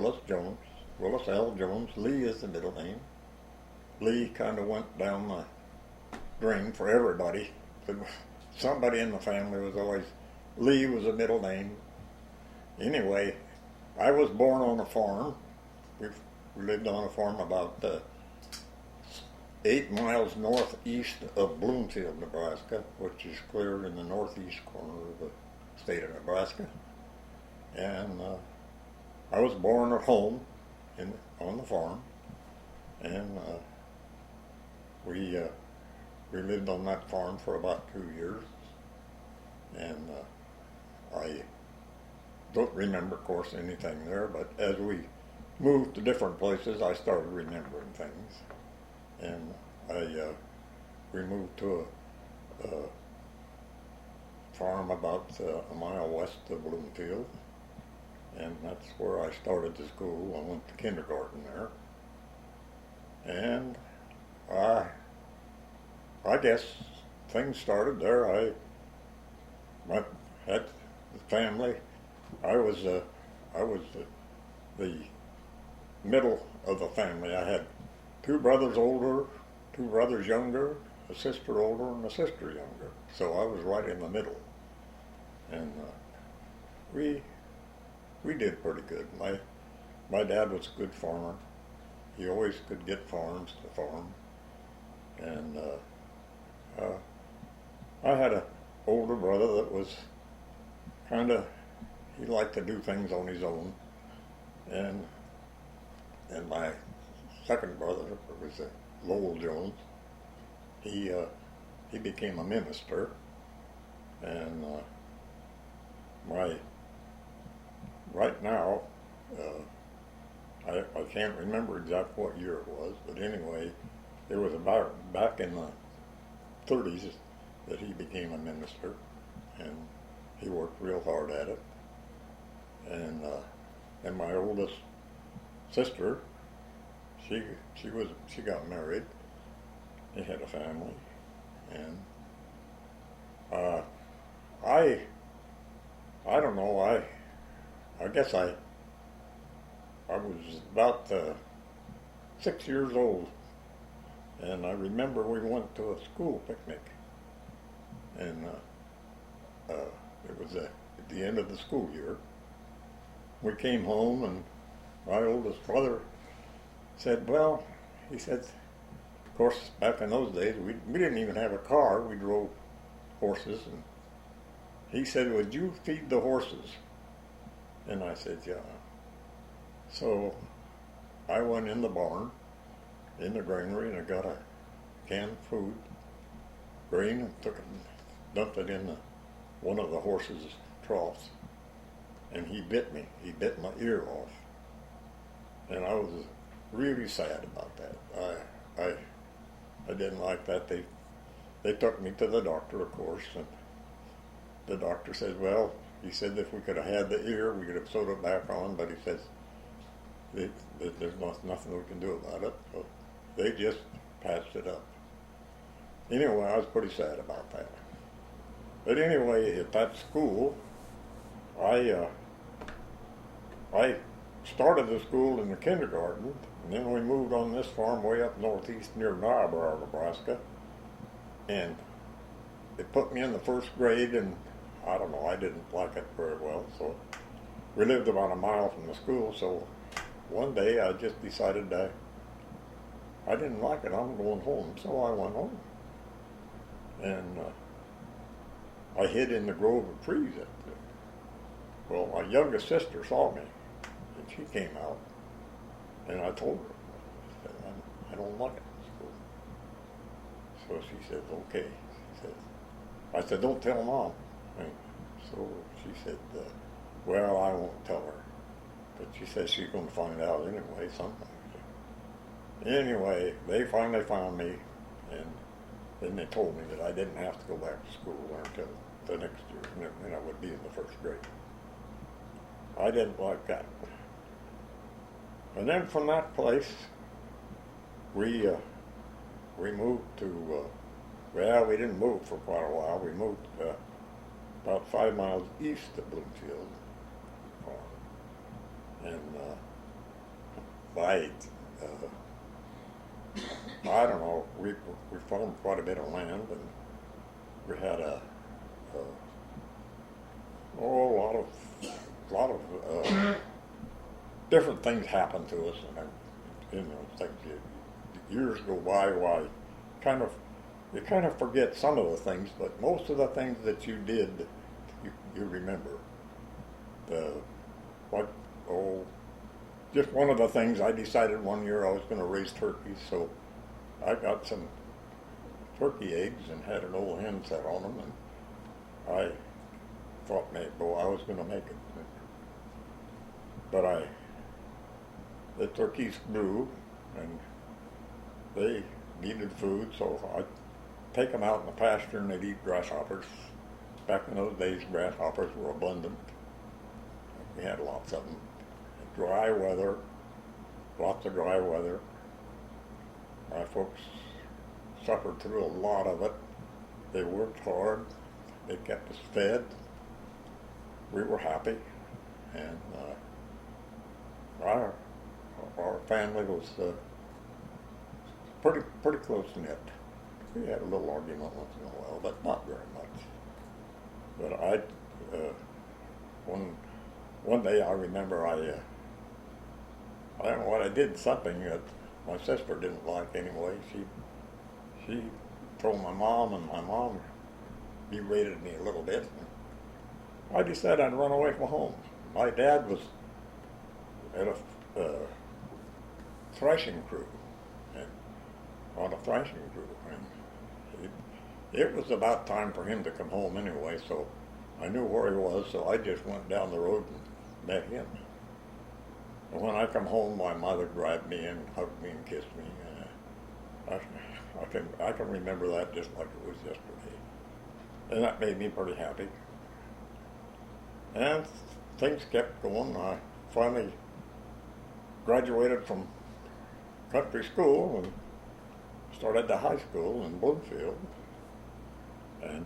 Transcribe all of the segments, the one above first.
Wilis Jones, Willis L. Jones. Lee is the middle name. Lee kind of went down the drain for everybody. Somebody in the family was always, Lee was a middle name. Anyway, I was born on a farm. We lived on a farm about 8 miles northeast of Bloomfield, Nebraska, which is clear in the northeast corner of the state of Nebraska. And I was born at home on the farm, and we lived on that farm for about 2 years. And I don't remember, of course, anything there, but as we moved to different places, I started remembering things. And we moved to a farm about a mile west of Bloomfield, and that's where I started the school. I went to kindergarten there, and I guess things started there. I had the family. I was the middle of the family. I had 2 brothers older, 2 brothers younger, a sister older, and a sister younger. So I was right in the middle, and we did pretty good. My dad was a good farmer. He always could get farms to farm, and I had an older brother that was he liked to do things on his own, and my second brother was Lowell Jones. He became a minister, and right now I can't remember exactly what year it was, but anyway, it was about back in the 30s that he became a minister, and he worked real hard at it. And my oldest sister, she got married. They had a family, and I don't know. I guess I was about 6 years old, and I remember we went to a school picnic, and it was at the end of the school year. We came home, and my oldest brother said, well, he said, of course, back in those days, we didn't even have a car. We drove horses, and he said, would you feed the horses? And I said, yeah. So I went in the barn, in the granary, and I got a can of food, grain, and took it and dumped it in one of the horses' troughs. And he bit me. He bit my ear off. And I was really sad about that. I didn't like that. They took me to the doctor, of course, and the doctor said, well, he said if we could have had the ear, we could have sewed it back on, but he says there's nothing we can do about it. So they just patched it up. Anyway, I was pretty sad about that. But anyway, at that school, I started the school in the kindergarten, and then we moved on this farm way up northeast near Niobrara, Nebraska, and they put me in the first grade, and I don't know, I didn't like it very well, so we lived about a mile from the school, so one day I just decided I didn't like it, I'm going home, so I went home, and I hid in the grove of trees up there. Well, my youngest sister saw me, and she came out, and I told her, I don't like it in school. So she said, okay. I said, don't tell Mom. And so she said, well, I won't tell her. But she said she's going to find out anyway sometime. Anyway, they finally found me, and then they told me that I didn't have to go back to school until the next year, and I would be in the first grade. I didn't like that. And then from that place, we moved to, well, we didn't move for quite a while. We moved about 5 miles east of Bloomfield Farm. And by, I don't know, we farmed quite a bit of land, and we had a lot of different things happen to us, and things years go by. Why, you kind of forget some of the things, but most of the things that you did, you remember. Just one of the things, I decided one year I was going to raise turkeys, so I got some turkey eggs and had an old hen set on them, and I thought maybe I was going to make it. But the turkeys grew, and they needed food, so I'd take them out in the pasture and they'd eat grasshoppers. Back in those days, grasshoppers were abundant. We had lots of them. Dry weather, lots of dry weather. My folks suffered through a lot of it. They worked hard. They kept us fed. We were happy, and our family was pretty close knit. We had a little argument once in a while, but not very much. But one day I remember I don't know what I did, something that my sister didn't like anyway. She told my mom, and my mom berated me a little bit. I decided I'd run away from home. My dad was at a threshing crew, on a threshing crew, and it was about time for him to come home anyway, so I knew where he was, so I just went down the road and met him. And when I come home, my mother grabbed me and hugged me and kissed me. I can remember that just like it was yesterday. And that made me pretty happy. And things kept going. I finally graduated from country school and started the high school in Bloomfield. And,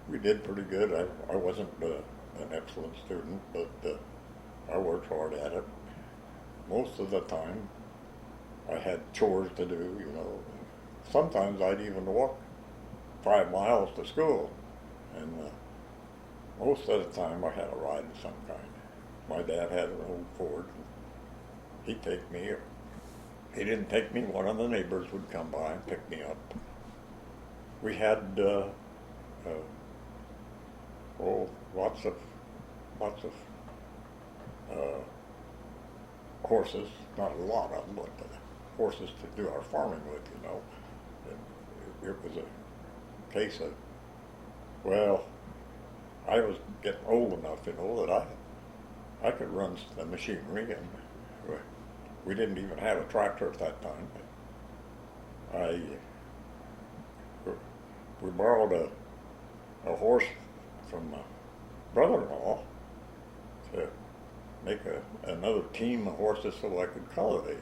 we did pretty good. I wasn't an excellent student, but I worked hard at it. Most of the time, I had chores to do, Sometimes I'd even walk 5 miles to school, and most of the time I had a ride of some kind. My dad had an old Ford. He'd take me. He didn't take me. One of the neighbors would come by and pick me up. We had lots of horses. Not a lot of them, but horses to do our farming with. It was a case of, I was getting old enough, that I could run the machinery, and we didn't even have a tractor at that time. We borrowed a horse from my brother-in-law to make another team of horses so I could cultivate.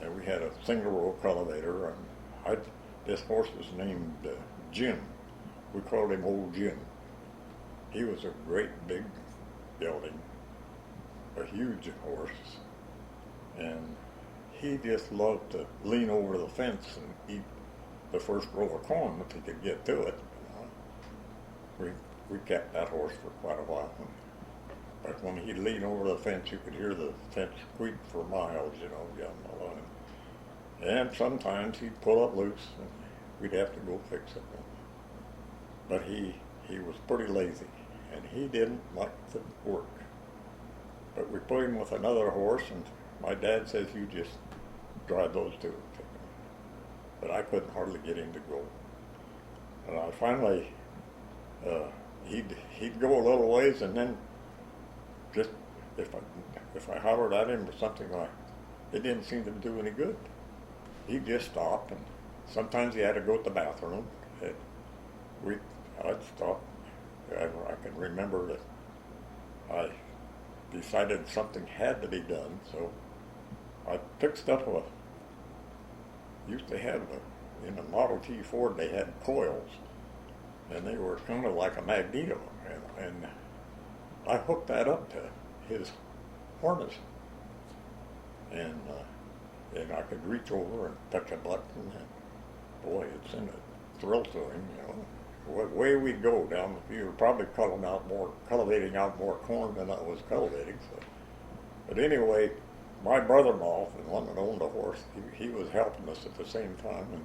And we had a single row cultivator, and this horse was named Jim. We called him Old Jim. He was a great big gelding, a huge horse, and he just loved to lean over the fence and eat the first row of corn if he could get to it. We kept that horse for quite a while. But when he'd lean over the fence, you could hear the fence squeak for miles, down the line. And sometimes he'd pull it loose, and we'd have to go fix it. But he was pretty lazy, and he didn't like to work. But we put him with another horse, and my dad says, you just drive those two. But I couldn't hardly get him to go. And I finally, he'd go a little ways, and then just if I hollered at him or something, it didn't seem to do any good. He'd just stop, and sometimes he had to go to the bathroom. I'd stop. I can remember that I decided something had to be done, so I fixed up used to have in a Model T Ford, they had coils, and they were kind of like a magneto, and I hooked that up to his harness. And I could reach over and touch a button, and boy, it sent a thrill to him, you know. Way we'd go down the field, probably cultivating out more corn than I was cultivating. So. But anyway, my brother-in-law, the one that owned the horse, he was helping us at the same time, and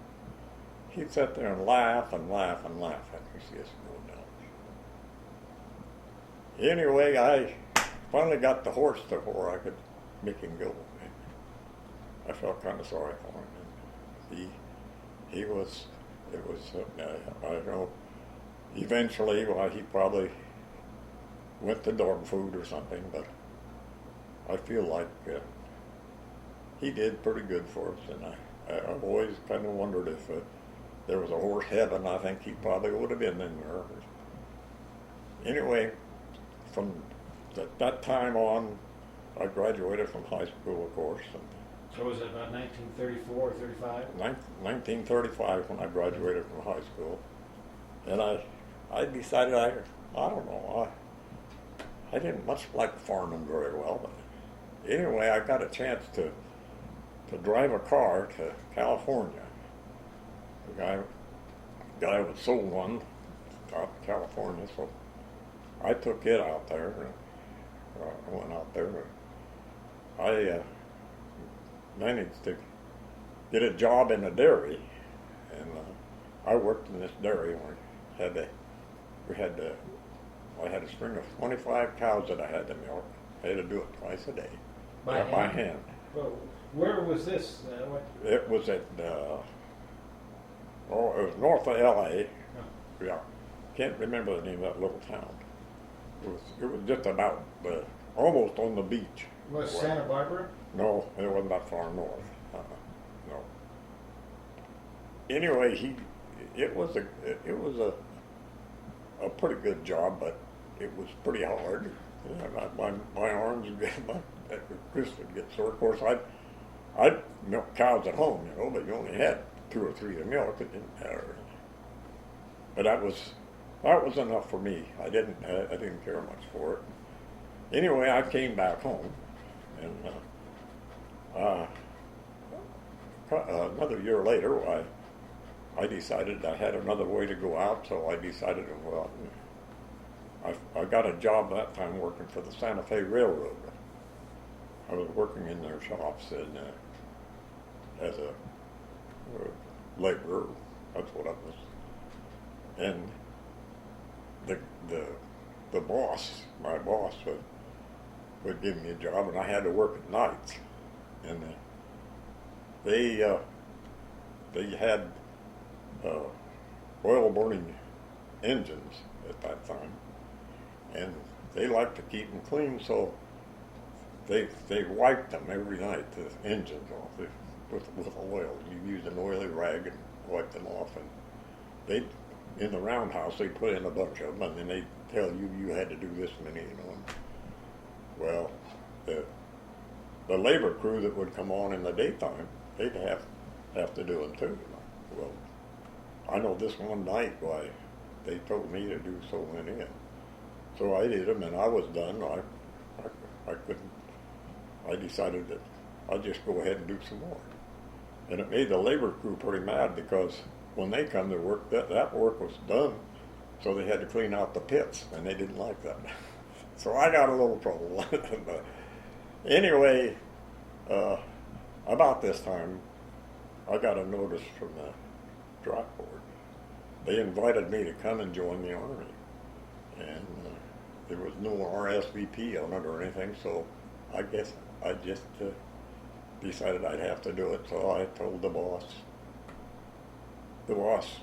he'd sit there and laugh and laugh and laugh after he see us going down. Anyway, I finally got the horse to where I could make him go. I felt kind of sorry for him. And it was, I don't know, eventually, well, he probably went to dog food or something, but I feel like he did pretty good for us, and I've always kind of wondered if there was a horse heaven. I think he probably would have been in there. Anyway, from that time on, I graduated from high school, of course. And so was it about 1934 or 35? 1935 when I graduated from high school. And I decided, I don't know, I didn't much like farming very well, but anyway, I got a chance to drive a car to California. The guy was sold one out in California, so I took it out there. I went out there. I managed to get a job in a dairy, and I worked in this dairy. I had a string of 25 cows that I had to milk. I had to do it twice a day by hand. Well, where was this? It was at it was north of L.A. Oh. Yeah, can't remember the name of that little town. It was just about almost on the beach. Was Santa Barbara? No, it wasn't that far north. No. Anyway, it was a pretty good job, but it was pretty hard. My arms would get, my wrist would get sore. Of course, I'd milk cows at home, you know, but you only had 2 or 3 to milk. It didn't matter. But that was enough for me. I didn't care much for it. Anyway, I came back home, and another year later, I decided I had another way to go out, so I decided to go out. I got a job that time working for the Santa Fe Railroad. I was working in their shops and as a laborer. That's what I was. And the boss, my boss, would give me a job, and I had to work at nights. And they had oil-burning engines at that time, and they liked to keep them clean, so they wiped them every night, the engines off with oil. You used an oily rag and wiped them off, and they in the roundhouse they put in a bunch of them, and then they tell you had to do this many, you know. Well, the labor crew that would come on in the daytime, they'd have to do them too. Well, I know this one night why they told me to do so many, and so I did them, and I was done. I couldn't. I decided that I'd just go ahead and do some more, and it made the labor crew pretty mad because when they come to work, that work was done, so they had to clean out the pits, and they didn't like that. So I got a little trouble. But anyway, about this time, I got a notice from the draft board. They invited me to come and join the Army, and there was no RSVP on it or anything, so I guess I just decided I'd have to do it. So I told the boss. The boss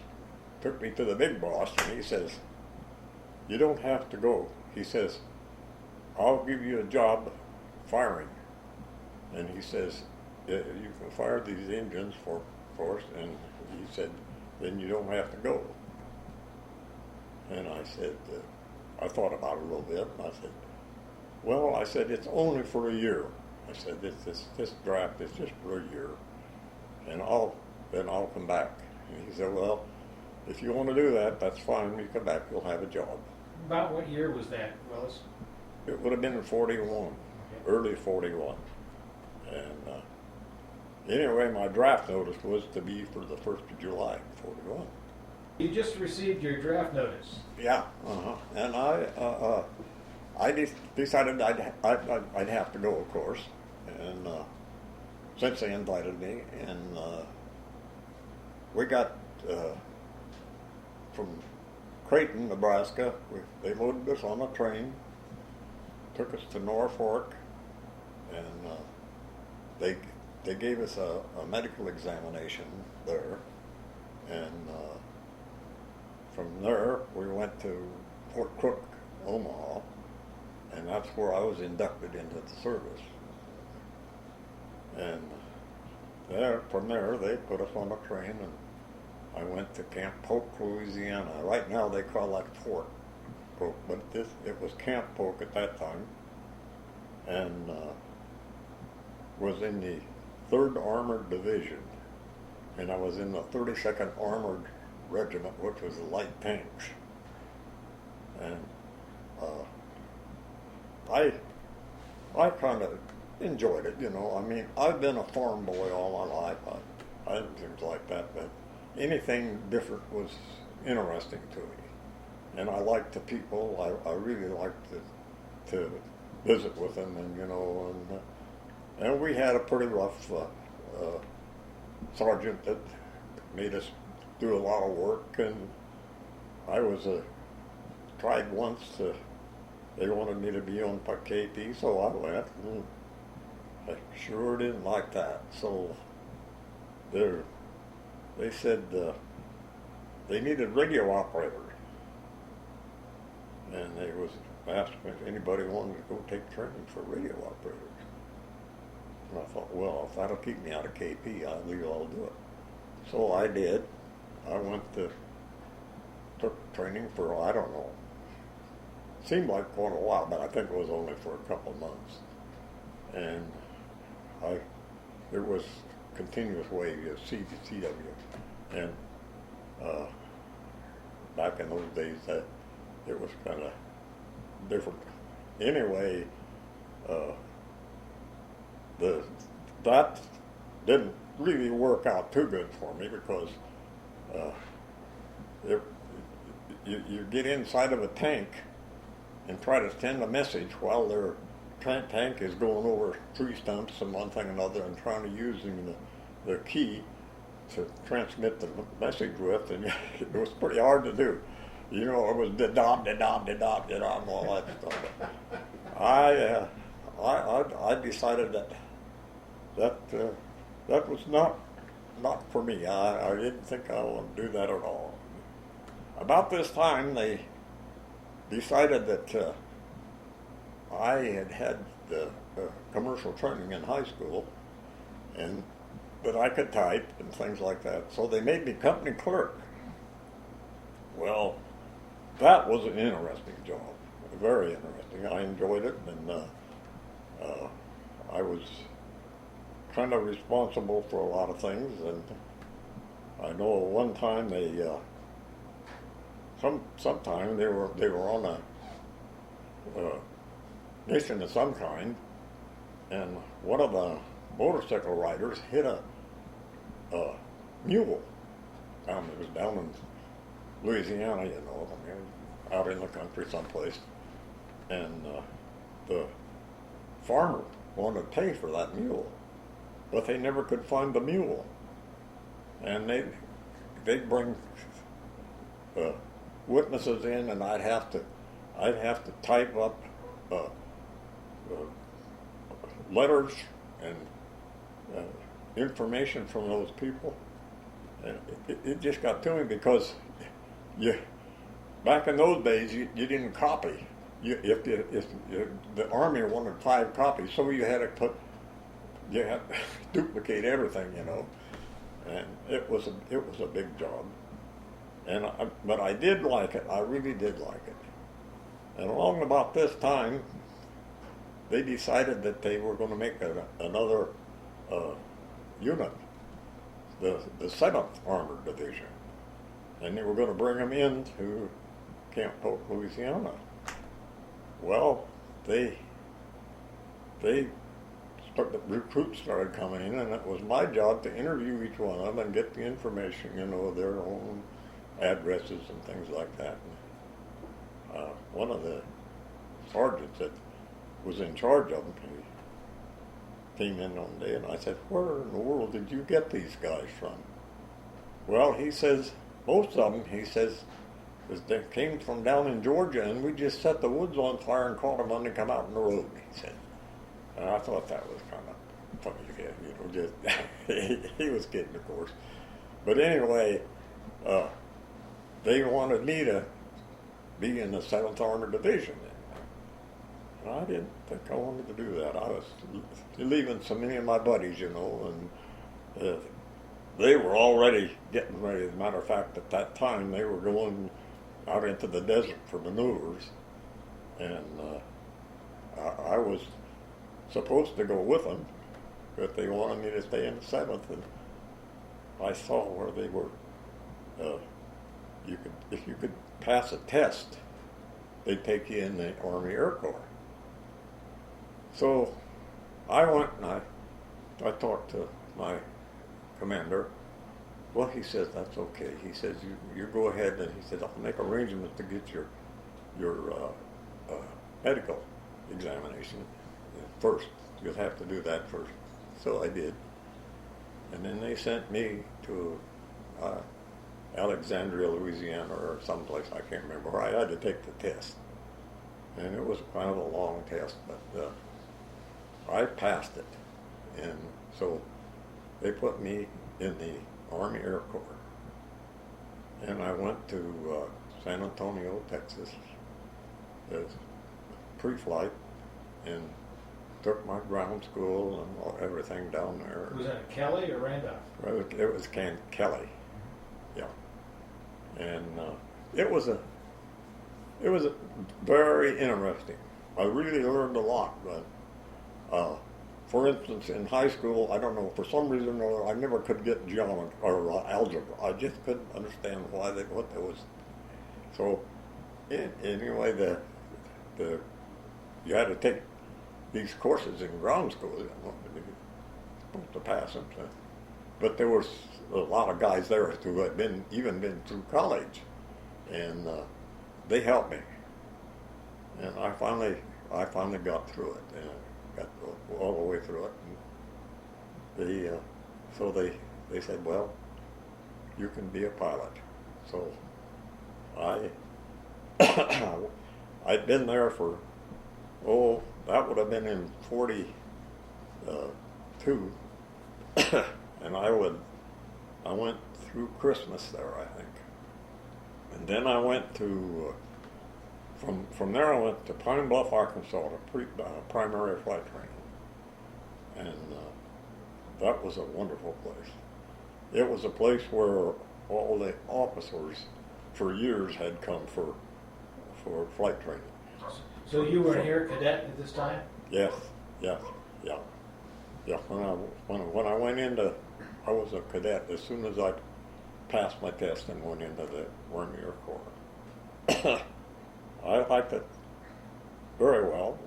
took me to the big boss, and he says, "You don't have to go." He says, "I'll give you a job firing." And he says, "You can fire these engines for us," and he said, "then you don't have to go." And I said, I thought about it a little bit, and I said, "Well," I said, "it's only for a year." I said, this draft is just for a year, and then I'll come back." And he said, "Well, if you want to do that, that's fine. When you come back, you'll have a job." About what year was that, Willis? It would have been in 41. Okay. early 41. And anyway, my draft notice was to be for the 1st of July, 41. You just received your draft notice. Yeah, and I decided I'd have to go, of course, and since they invited me, and we got from Creighton, Nebraska. They loaded us on a train, took us to Norfolk, and they gave us a medical examination there, and from there we went to Fort Crook, Omaha, and that's where I was inducted into the service. And from there they put us on a train, and I went to Camp Polk, Louisiana. Right now they call that Fort Polk, but it was Camp Polk at that time, and was in the 3rd Armored Division, and I was in the 32nd Armored Regiment, which was the light tanks. And I kind of enjoyed it, you know. I mean, I've been a farm boy all my life. I did things like that, but anything different was interesting to me. And I liked the people. I really liked to visit with them, and you know, and we had a pretty rough sergeant that made us do a lot of work, and I was tried once to. They wanted me to be on KP, so I went. And I sure didn't like that. So they said they needed radio operators, and they was asked if anybody wanted to go take training for radio operators. And I thought, well, if that'll keep me out of KP, I'll do it. So I did. I took training for, I don't know, seemed like quite a while, but I think it was only for a couple of months. And there was continuous wave, CW, and back in those days it was kind of different. Anyway, that didn't really work out too good for me, because you get inside of a tank and try to send a message while their tank is going over tree stumps and one thing and another, and trying to using the key to transmit the message with, and it was pretty hard to do. You know, it was da-dom, da-dom, da-dom, da-dom, all that stuff. I decided that was not for me. I didn't think I would do that at all. About this time, they decided that I had the commercial training in high school, and that I could type and things like that. So they made me company clerk. Well, that was an interesting job, very interesting. I enjoyed it, and I was kind of responsible for a lot of things. And I know one time sometime they were on a mission of some kind, and one of the motorcycle riders hit a mule. It was down in Louisiana, you know, I mean, out in the country someplace, and the farmer wanted to pay for that mule, but they never could find the mule, and they'd bring witnesses in, and I'd have to type up letters and information from those people, and it just got to me, because back in those days you didn't copy. If the Army wanted 5 copies, so you had to duplicate everything, you know, and it was a big job, but I did like it. I really did like it. And along about this time, they decided that they were going to make another unit, the 7th Armored Division, and they were going to bring them into Camp Polk, Louisiana. Well, they the recruits started coming in, and it was my job to interview each one of them and get the information, their own addresses and things like that. And, one of the sergeants that was in charge of them, he came in one day, and I said, "Where in the world did you get these guys from?" Well, he says, most of them, he says, they came from down in Georgia, and we just set the woods on fire and caught them when they come out on the road, he said. And I thought that was kind of funny, just, he was kidding, of course. But anyway, they wanted me to be in the 7th Armored Division. And I didn't think I wanted to do that. I was leaving so many of my buddies, and they were already getting ready. As a matter of fact, at that time, they were going out into the desert for maneuvers, and I was supposed to go with them, but they wanted me to stay in the 7th, and I saw where they were. If you could pass a test, they'd take you in the Army Air Corp. So I went and I talked to my commander. Well, he says, that's okay. He says, you go ahead, and he says, I'll make arrangements to get your medical examination first. You'll have to do that first. So I did. And then they sent me to Alexandria, Louisiana, or someplace, I can't remember, where I had to take the test. And it was kind of a long test, but I passed it. And so they put me in the Army Air Corps. And I went to San Antonio, Texas, as pre-flight, and took my ground school and everything down there. Was that Kelly or Randolph? It was Kelly, yeah. And it was very interesting. I really learned a lot, but for instance, in high school, I don't know, for some reason or other, I never could get geometry or algebra. I just couldn't understand what it was. So anyway, you had to take these courses in ground school, you're supposed to pass them. So. But there was a lot of guys there who had even been through college, and they helped me. And I finally got through it, and got all the way through it. And so they said, well, you can be a pilot. So I'd been there for, that would have been in 42, and I went through Christmas there, I think. And then I went to, from there I went to Pine Bluff, Arkansas, to primary flight training. And that was a wonderful place. It was a place where all the officers for years had come for flight training. So you were an Air Cadet at this time? Yes. When I went into, I was a cadet as soon as I passed my test and went into the Army Air Corps. I liked it very well,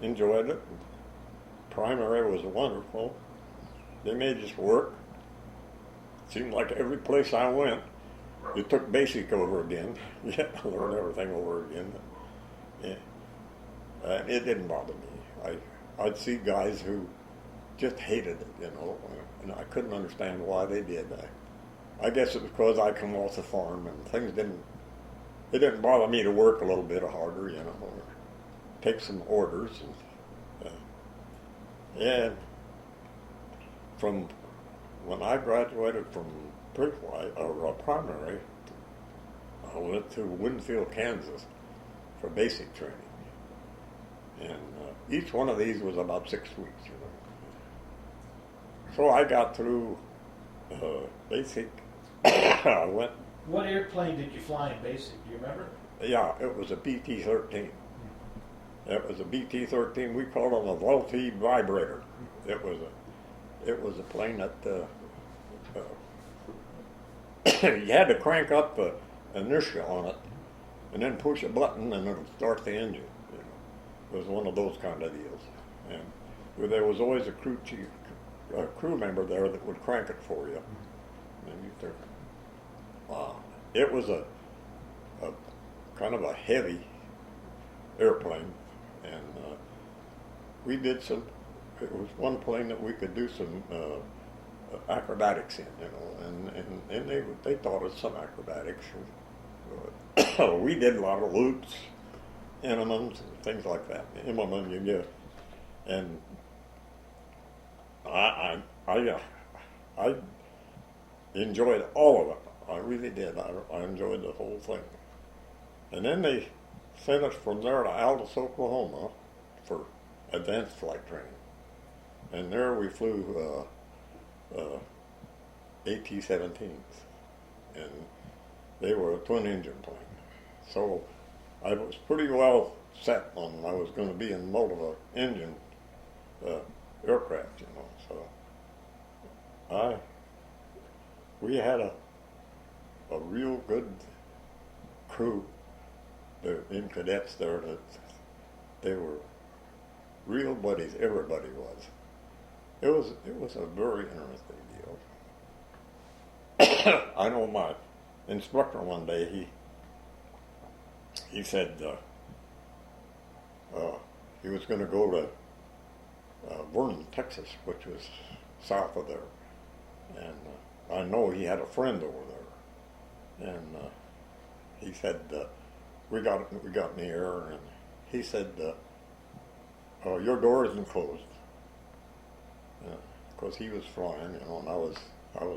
enjoyed it. Primary was wonderful. They made us work. It seemed like every place I went, you took basic over again. You had to learn everything over again. Yeah. It didn't bother me. I'd see guys who just hated it, and I couldn't understand why they did. I guess it was because I come off the farm and things didn't bother me to work a little bit harder, or take some orders. And from when I graduated from pre-flight or primary, I went to Winfield, Kansas for basic training. And each one of these was about 6 weeks, So I got through basic. I went. What airplane did you fly in basic? Do you remember? Yeah, it was a BT-13. It was a BT-13. We called it a Vultee vibrator. It was a plane that you had to crank up the inertia on it, and then push a button, and it'll start the engine. It was one of those kind of deals. and there was always a crew chief, a crew member there that would crank it for you. And it was a kind of a heavy airplane, and we did some. It was one plane that we could do some acrobatics in, and they taught us some acrobatics. We did a lot of loops, minimums, and things like that. Minimum, you get, and I enjoyed all of it. I really did. I enjoyed the whole thing. And then they sent us from there to Aldous, Oklahoma, for advanced flight training. And there we flew AT-17s, and they were a twin-engine plane. So I was pretty well set on I was going to be in multiple engine aircraft, So we had a real good crew in cadets there. That they were real buddies. Everybody was. It was a very interesting deal. I know my instructor one day, he said he was going to go to Vernon, Texas, which was south of there, and I know he had a friend over there, and he said we got in the air, and he said your door isn't closed, because he was flying, and I was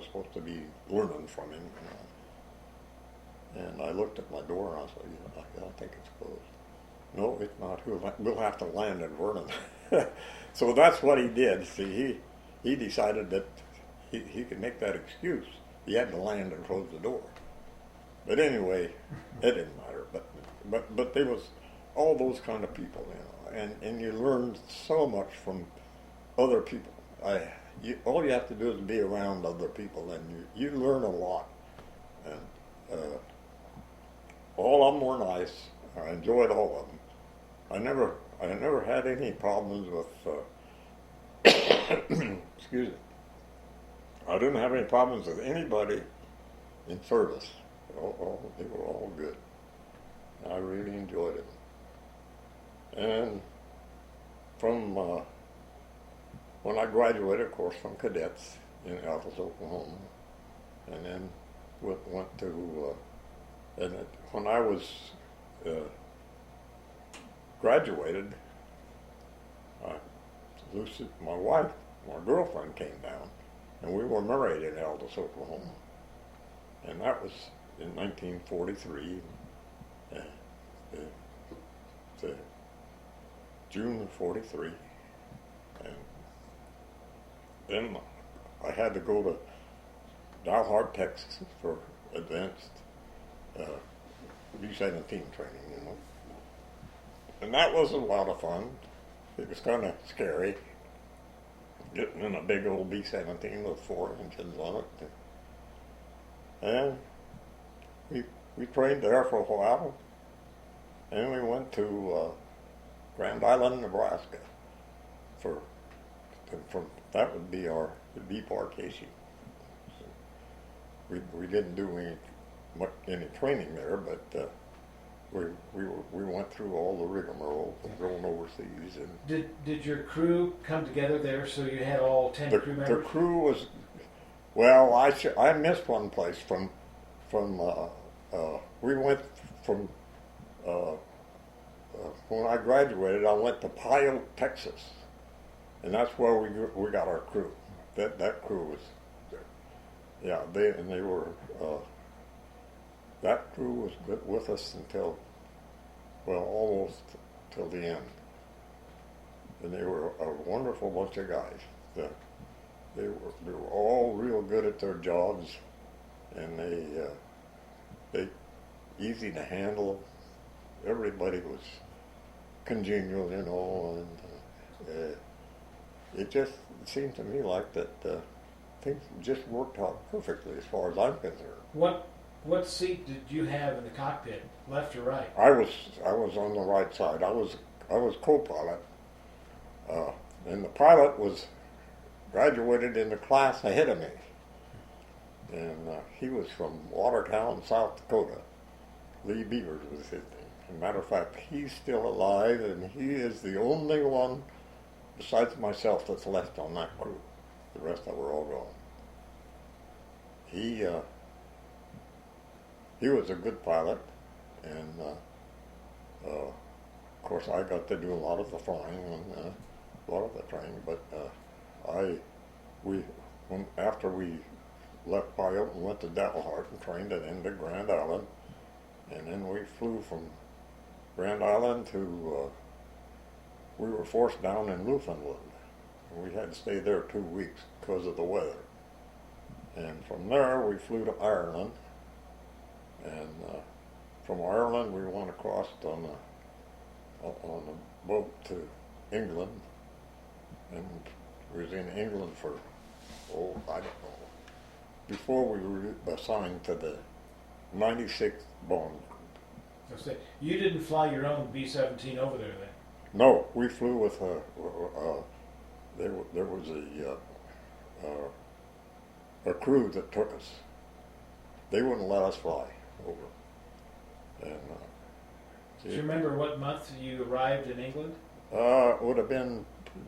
supposed to be learning from him, and I looked at my door and I said, I think it's closed. No, it's not. We'll have to land in Vernon. So that's what he did. See, he decided that he could make that excuse. He had to land and close the door. But anyway, it didn't matter. But there was all those kind of people, and you learned so much from other people. All you have to do is be around other people, and you learn a lot. And all of them were nice. I enjoyed all of them. I never had any problems with. Excuse me. I didn't have any problems with anybody in service. They were all good. I really enjoyed it. And from when I graduated, of course, from cadets in Aldous, Oklahoma, and then went to when I was graduated, Lucy, my wife, my girlfriend, came down, and we were married in Aldous, Oklahoma, and that was in 1943, June of 43, and then I had to go to Dalhart, Texas, for advanced B-17 training, and that was a lot of fun. It was kind of scary, getting in a big old B-17 with 4 engines on it. And we trained there for a while, and we went to Grand Island, Nebraska, from that would be our debarkation. So we didn't do any training there, but we went through all the rigmarole of going overseas. And did your crew come together there? So you had all 10 crew members. The crew was, well, I missed one place from we went from when I graduated. I went to Pyle, Texas, and that's where we got our crew. That crew was, yeah, they were. That crew was with us until, well, almost till the end. And they were a wonderful bunch of guys. They were all real good at their jobs, and they easy to handle. Everybody was congenial, and it just seemed to me like that things just worked out perfectly as far as I'm concerned. What seat did you have in the cockpit, left or right? I was on the right side. I was co-pilot. And the pilot was graduated in the class ahead of me. And he was from Watertown, South Dakota. Lee Beavers was his name. As a matter of fact, he's still alive, and he is the only one besides myself that's left on that crew. The rest of them were all gone. He was a good pilot, and of course I got to do a lot of the flying and a lot of the training. But after we left Pyote and went to Dalhart and trained and then to Grand Island, and then we flew from Grand Island to, we were forced down in Newfoundland. We had to stay there 2 weeks because of the weather. And from there we flew to Ireland, and from Ireland we went across on a boat to England, and we was in England for, I don't know, before we were assigned to the 96th Bomb Group. You didn't fly your own B-17 over there then? No, we flew with there was a crew that took us. They wouldn't let us fly over. And do you remember what month you arrived in England? It would have been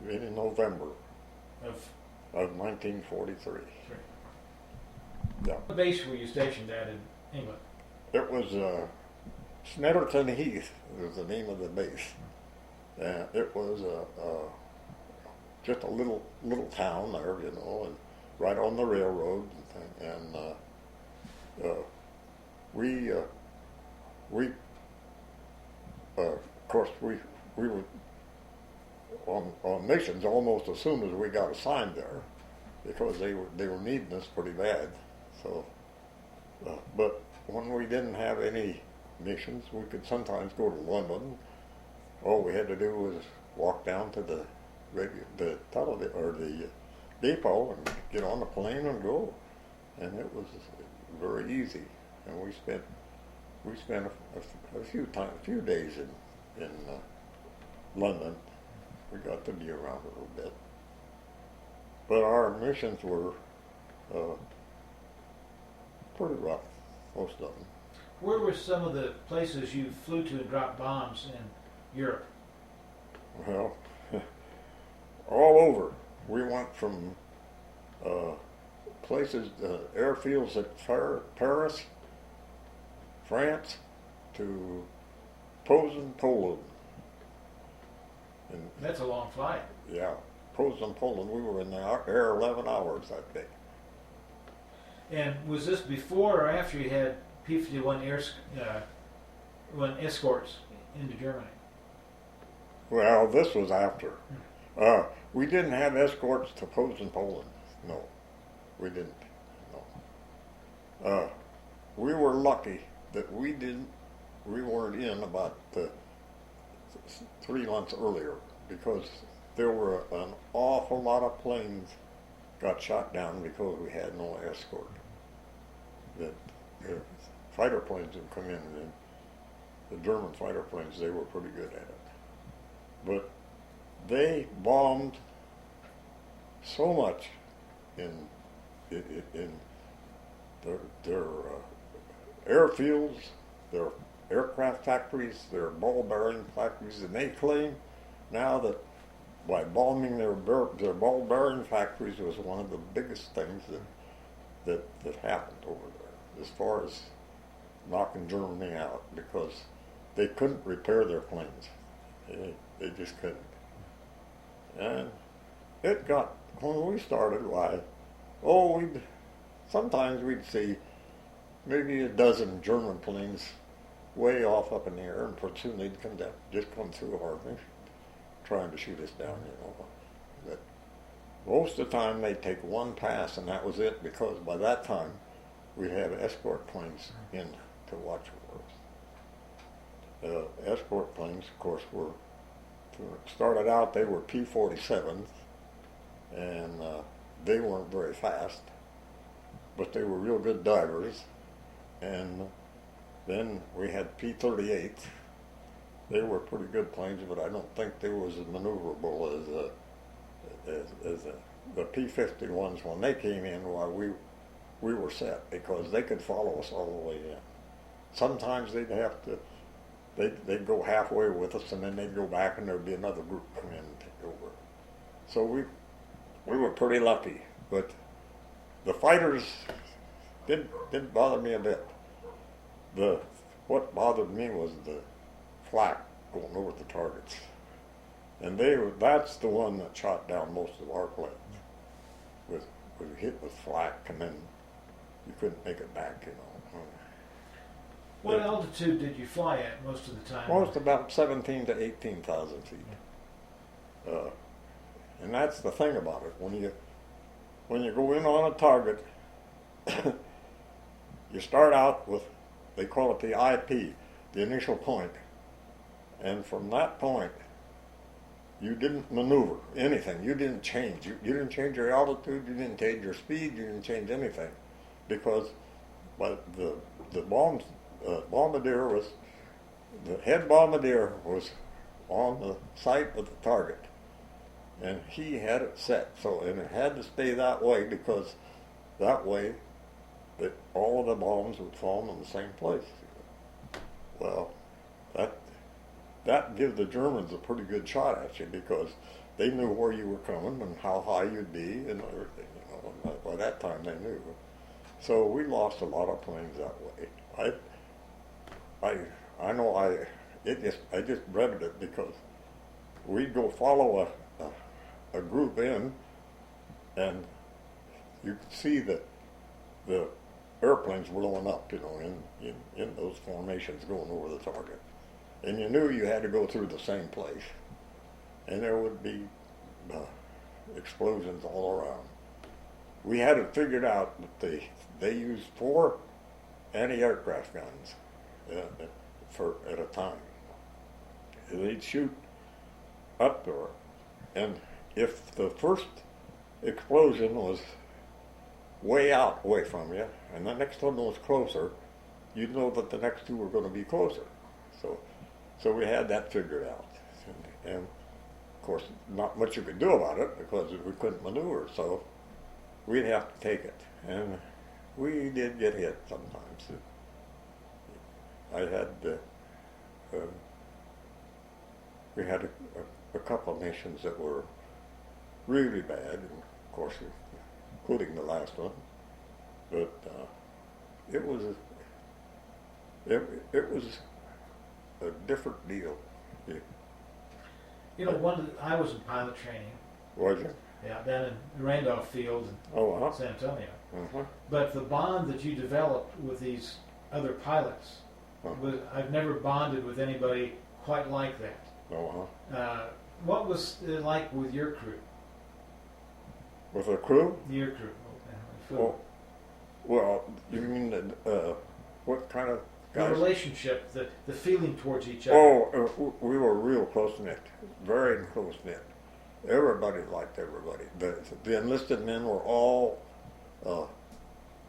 in November Of 1943. Sure. Yeah. What base were you stationed at in England? It was Snetterton Heath was the name of the base. And it was just a little town there, you know, and right on the railroad. And of course, we were on missions almost as soon as we got assigned there, because they were needing us pretty bad. So, but when we didn't have any missions, we could sometimes go to London. All we had to do was walk down to the television or the depot and get on the plane and go, and it was very easy. And we spent a few days in London. We got to be around a little bit, but our missions were pretty rough, most of them. Where were some of the places you flew to and dropped bombs in Europe? Well, all over. We went from places, airfields at Paris, France, to Posen, Poland. And that's a long flight. Yeah, Posen, Poland. We were in the air 11 hours that day. And was this before or after you had P-51 escorts into Germany? Well, this was after. We didn't have escorts to Posen, Poland. No, we didn't. No. We were lucky that we weren't in about 3 months earlier, because there were an awful lot of planes got shot down because we had no escort. The fighter planes would come in, and the German fighter planes, they were pretty good at it. But they bombed so much in their airfields, their aircraft factories, their ball bearing factories, and they claim now that by bombing their ball bearing factories was one of the biggest things that happened over there, as far as knocking Germany out, because they couldn't repair their planes. They just couldn't. And it got, when we started, sometimes we'd see maybe a dozen German planes way off up in the air, and pretty soon they'd come down, just come through our mission, trying to shoot us down, you know. But most of the time they'd take one pass, and that was it, because by that time we'd have escort planes in to watch for us. Escort planes, of course, started out, they were P-47s, and they weren't very fast, but they were real good divers. And then we had P-38s. They were pretty good planes, but I don't think they were as maneuverable the P-51s, when they came in, why we were set because they could follow us all the way in. Sometimes they'd go halfway with us, and then they'd go back, and there'd be another group come in and take over. So we were pretty lucky, but the fighters didn't bother me a bit. What bothered me was the flak going over the targets, and that's the one that shot down most of our planes. Was hit with flak, and then you couldn't make it back, you know. What altitude did you fly at most of the time? Most about 17 to 18,000 feet. And that's the thing about it. When you go in on a target, you start out with, they call it the IP, the initial point. And from that point, you didn't maneuver anything. You didn't change. You didn't change your altitude. You didn't change your speed. You didn't change anything, because the bombardier was, the head bombardier was on the site of the target, and he had it set. So, and it had to stay that way, because that way all of the bombs would fall in the same place. Well, that gives the Germans a pretty good shot at you, because they knew where you were coming and how high you'd be and everything. You know, by that time they knew. So we lost a lot of planes that way. I just dreaded it, because we'd go follow a group in, and you could see the airplanes blowing up, you know, in those formations going over the target. And you knew you had to go through the same place. And there would be explosions all around. We had it figured out that they used 4 anti-aircraft guns at a time. They'd shoot up there, and if the first explosion was way away from you, and the next one was closer, you'd know that the next 2 were going to be closer. So we had that figured out, and of course not much you could do about it, because we couldn't maneuver. So we'd have to take it, and we did get hit sometimes. We had a couple of missions that were really bad, and of course, including the last one. But it was a different deal. You know, I was in pilot training. Was you? Yeah, down in Randolph Field in San Antonio. Uh-huh. But the bond that you developed with these other pilots, I've never bonded with anybody quite like that. Uh-huh. What was it like with your crew? With a crew? Your crew. Well, you mean what kind of guys? The relationship, the feeling towards each other. Oh, we were real close-knit, very close-knit. Everybody liked everybody. The enlisted men were all,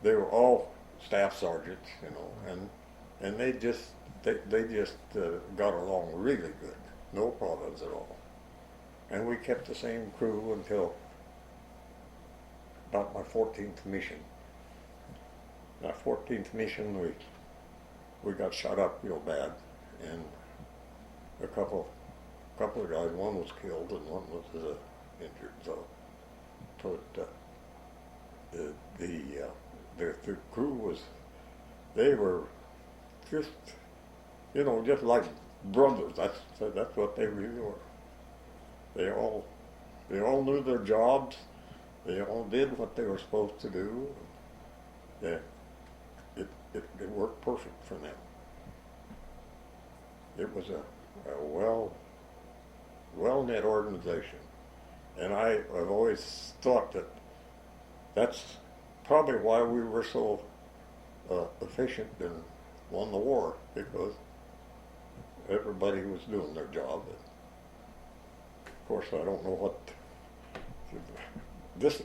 they were all staff sergeants, you know, and they just got along really good, no problems at all. And we kept the same crew until about my 14th mission. My 14th mission, we got shot up real bad, and a couple of guys, one was killed and one was injured. So the crew was, they were just, you know, just like brothers. That's what they really were. They all knew their jobs. They all did what they were supposed to do. Yeah, it worked perfect for them. It was a well-knit organization, and I've always thought that that's probably why we were so efficient and won the war, because everybody was doing their job. Of course, I don't know what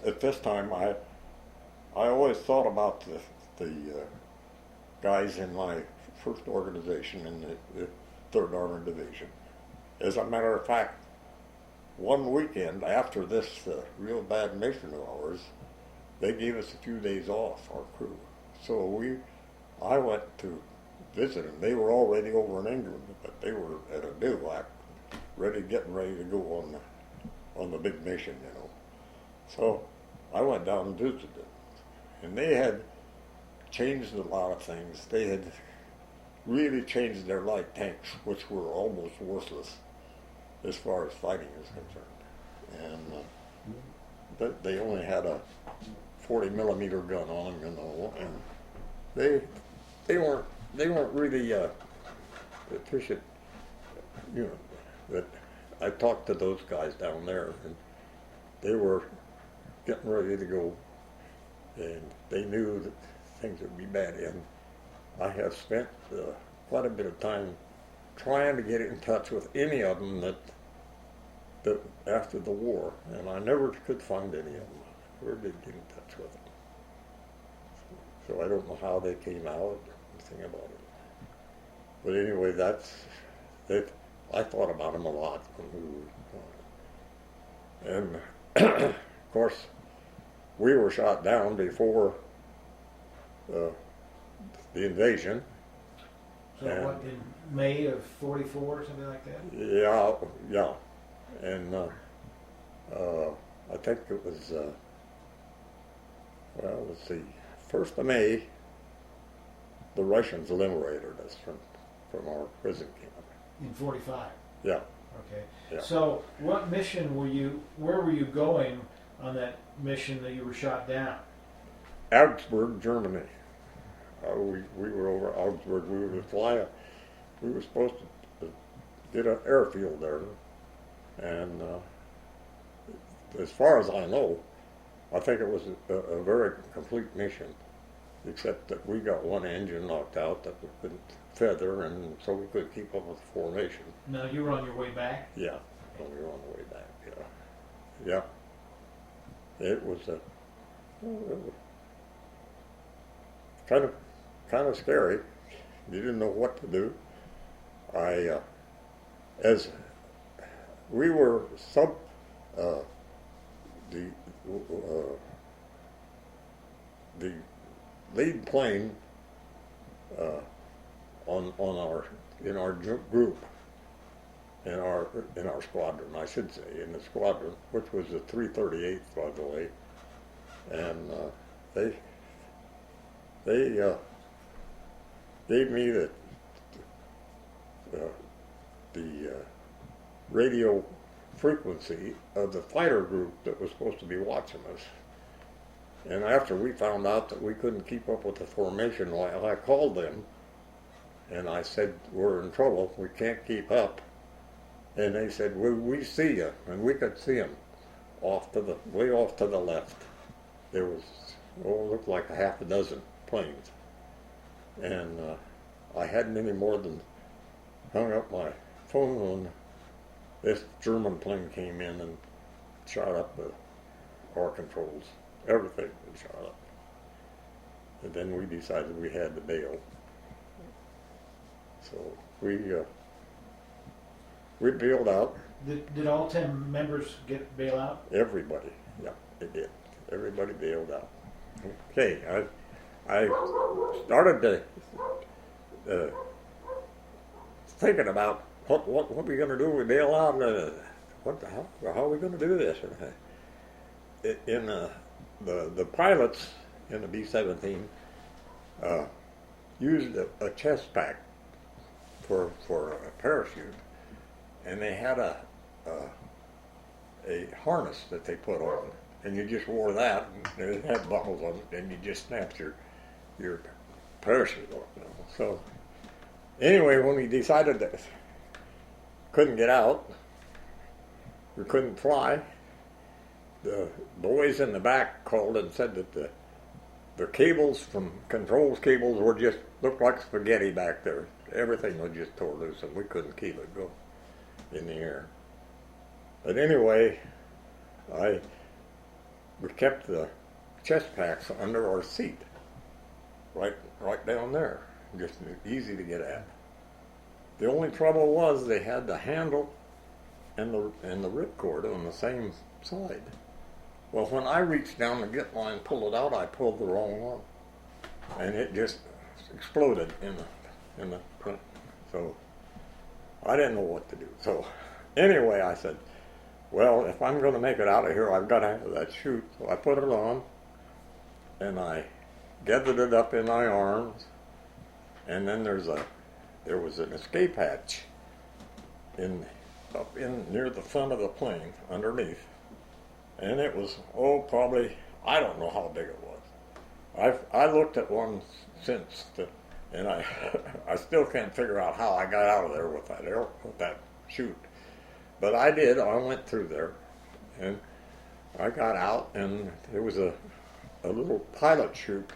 at this time. I always thought about the guys in my first organization in the 3rd Armored Division. As a matter of fact, one weekend after this real bad mission of ours, they gave us a few days off, our crew. So I went to visit them. They were already over in England, but they were at a bivouac, getting ready to go on the big mission, you know. So I went down and visited them, and they had changed a lot of things. They had really changed their light tanks, which were almost worthless as far as fighting is concerned. And they only had a 40 millimeter gun on them, you know, and they weren't really efficient, you know. But I talked to those guys down there, and they were getting ready to go, and they knew that things would be bad. And I have spent quite a bit of time trying to get in touch with any of them that after the war, and I never could find any of them. I never did get in touch with them. So I don't know how they came out, anything about it. But anyway, I thought about them a lot when we were gone. And of course, we were shot down before the invasion. So what, in May of '44 or something like that? Yeah. And I think it was, let's see, 1st of May, the Russians liberated us from our prison camp. In '45? Yeah. Okay. Yeah. So what mission where were you going on that mission that you were shot down? Augsburg, Germany. We were over Augsburg. We were supposed to get an airfield there. And as far as I know, I think it was a very complete mission, except that we got one engine knocked out that we couldn't feather, and so we couldn't keep up with the formation. No, you were on your way back? Yeah, we were on the way back, yeah. It was kind of scary. You didn't know what to do. As we were the lead plane in our group, in our squadron, I should say, in the squadron, which was the 338th, by the way, and they gave me the radio frequency of the fighter group that was supposed to be watching us. And after we found out that we couldn't keep up with the formation, I called them and I said, we're in trouble, we can't keep up. And they said, well, we see you, and we could see them way off to the left. There was, looked like a half a dozen planes. And I hadn't any more than hung up my phone when this German plane came in and shot up our controls. Everything was shot up. And then we decided we had to bail. So we bailed out. Did all 10 members get bail out? Everybody, yeah, they did. Everybody bailed out. Okay, I started to thinking about what are we going to do when we bail out? How are we going to do this? In the pilots in the B-17 used a chest pack for a parachute, and they had a harness that they put on, and you just wore that, and it had buckles on it, and you just snapped your parachute off. You know? So anyway, when we decided that couldn't get out, we couldn't fly, the boys in the back called and said that the cables from controls cables were just looked like spaghetti back there. Everything was just tore loose, and we couldn't keep it going in the air. But anyway, we kept the chest packs under our seat, right down there, just easy to get at. The only trouble was they had the handle and the ripcord on the same side. Well, when I reached down to get mine, pull it out, I pulled the wrong one, and it just exploded in the front. So I didn't know what to do. So anyway, I said, well, if I'm going to make it out of here, I've got to have that chute. So I put it on, and I gathered it up in my arms, and then there was an escape hatch up in near the front of the plane underneath, and it was probably, I don't know how big it was. I looked at one since, and I still can't figure out how I got out of there with that chute. But I did. I went through there, and I got out, and there was a little pilot chute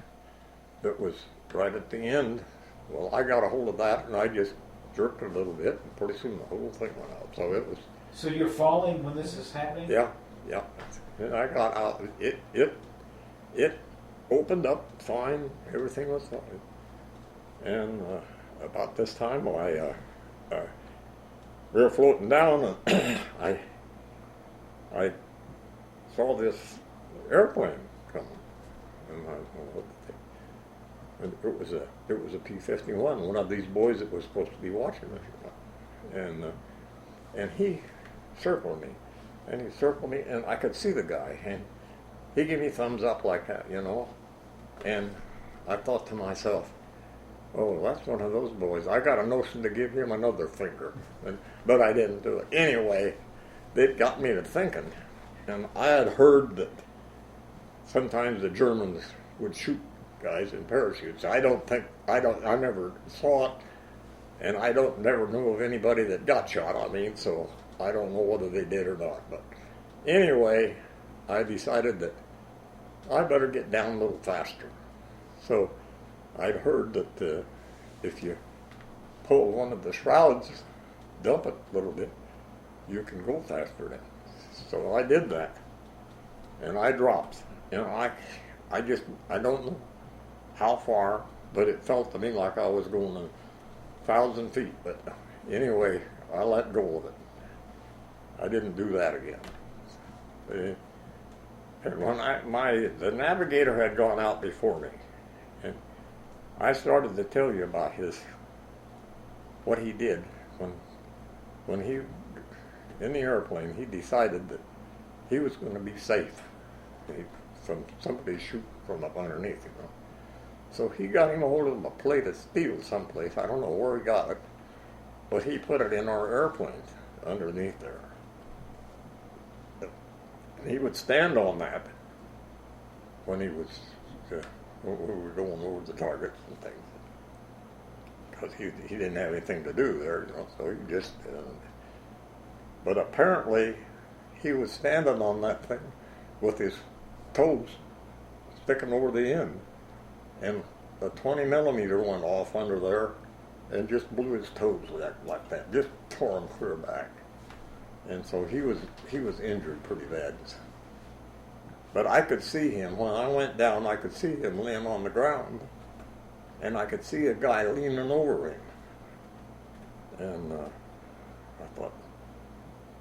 that was right at the end. Well, I got a hold of that, and I just jerked it a little bit, and pretty soon the whole thing went out. So it was. So you're falling when this is happening? Yeah. And I got out. It opened up fine. Everything was fine. And about this time, we were floating down, and I saw this airplane coming, and it was a P-51, one of these boys that was supposed to be watching us, and he circled me, and I could see the guy, and he gave me thumbs up like that, and I thought to myself, oh, that's one of those boys. I got a notion to give him another finger, but I didn't do it. Anyway, it got me to thinking, and I had heard that sometimes the Germans would shoot guys in parachutes. I never saw it, and never knew of anybody that got shot. So I don't know whether they did or not. But anyway, I decided that I better get down a little faster. So I'd heard that if you pull one of the shrouds, dump it a little bit, you can go faster then. So I did that, and I dropped. I don't know how far, but it felt to me like I was going 1,000 feet. But anyway, I let go of it. I didn't do that again. And when the navigator had gone out before me, and I started to tell you about what he did when he, in the airplane, he decided that he was going to be safe from somebody shooting from up underneath, So he got him a hold of a plate of steel someplace. I don't know where he got it, but he put it in our airplane underneath there. And he would stand on that when we were going over the targets and things, because he didn't have anything to do there, so he just. But apparently, he was standing on that thing with his toes sticking over the end, and a 20 millimeter went off under there, and just blew his toes like that, just tore him clear back, and so he was injured pretty bad. But I could see him when I went down. I could see him laying on the ground, and I could see a guy leaning over him. And I thought,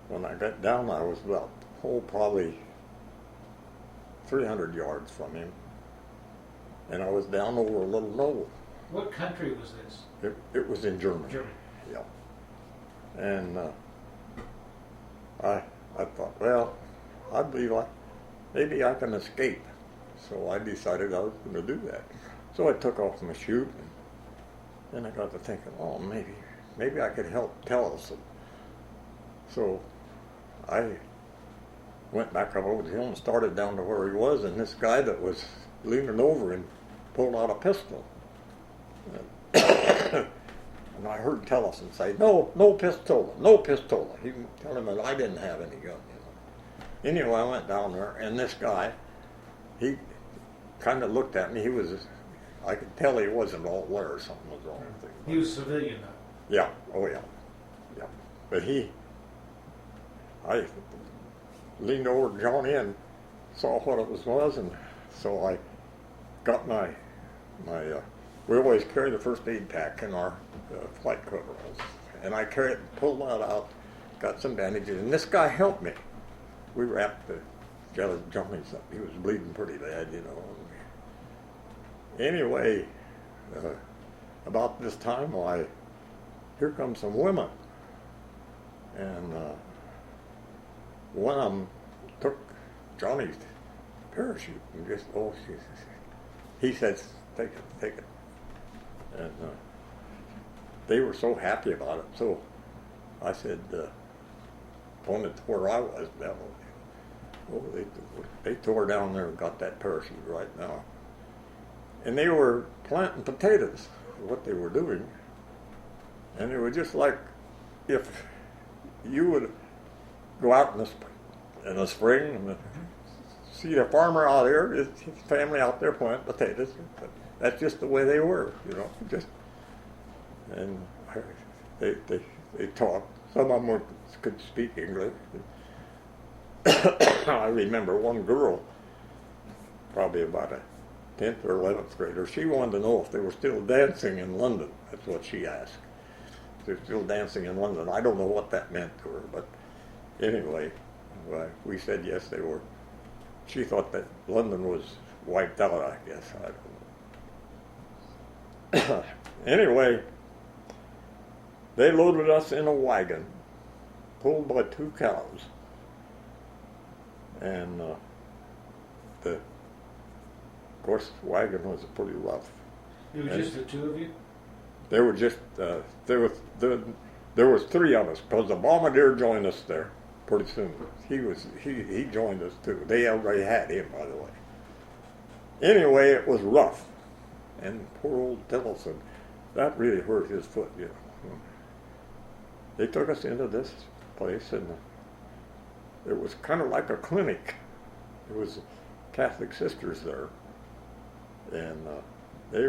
when I got down, I was about probably 300 yards from him, and I was down over a little knoll. What country was this? It was in Germany. Germany. Yeah. And I thought, well, I believe maybe I can escape. So I decided I was going to do that. So I took off my chute, and then I got to thinking, oh, maybe I could help Tellison. So I went back up over the hill and started down to where he was, and this guy that was leaning over him pulled out a pistol. And I heard Tellison say, no pistola, no pistola. He was telling him that I didn't have any gun. Anyway, I went down there, and this guy, he kind of looked at me. I could tell he wasn't all there, something was wrong with him. He was civilian, though. Yeah, oh yeah. But I leaned over to Johnny and saw what it was, and so I got my we always carry the first aid pack in our flight coveralls, and I pulled that out, got some bandages, and this guy helped me. We wrapped the Johnny's up. He was bleeding pretty bad, you know. Anyway, about this time, here come some women, and one of them took Johnny's parachute and just, he said, take it. And they were so happy about it. So I said, pointed to where I was down. Oh, they tore down there and got that parachute right now. And they were planting potatoes, what they were doing. And it was just like if you would go out in the spring and see a farmer out there, his family out there planting potatoes. That's just the way they were, you know. And they talked. Some of them could speak English. I remember one girl, probably about a 10th or 11th grader, she wanted to know if they were still dancing in London. That's what she asked. They're still dancing in London. I don't know what that meant to her, but anyway, we said yes, they were. She thought that London was wiped out, I guess. I don't know. Anyway, they loaded us in a wagon, pulled by 2 cows. And of course, the wagon was pretty rough. It was just the 2 of you? There were just there was 3 of us because the bombardier joined us there pretty soon. He joined us too. They already had him, by the way. Anyway, it was rough, and poor old Tillotson, that really hurt his foot, you know. They took us into this place, and it was kind of like a clinic. There was Catholic sisters there, and they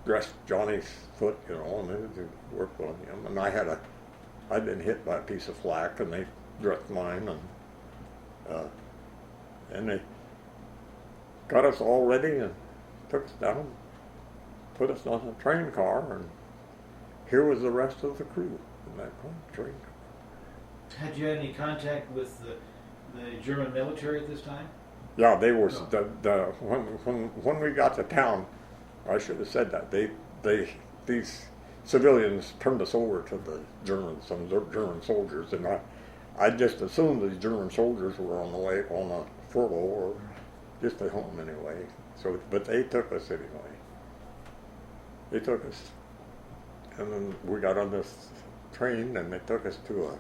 dressed Johnny's foot, you know, and they worked on him. And I'd been hit by a piece of flak, and they dressed mine, and they got us all ready and took us down, put us on a train car, and here was the rest of the crew in that train car. Had you had any contact with the German military at this time? Yeah, they were. When we got to town, I should have said that these civilians turned us over to some German soldiers, and I just assumed these German soldiers were on the way on a furlough or just at home anyway. So, but they took us anyway. They took us, and then we got on this train, and they took us to a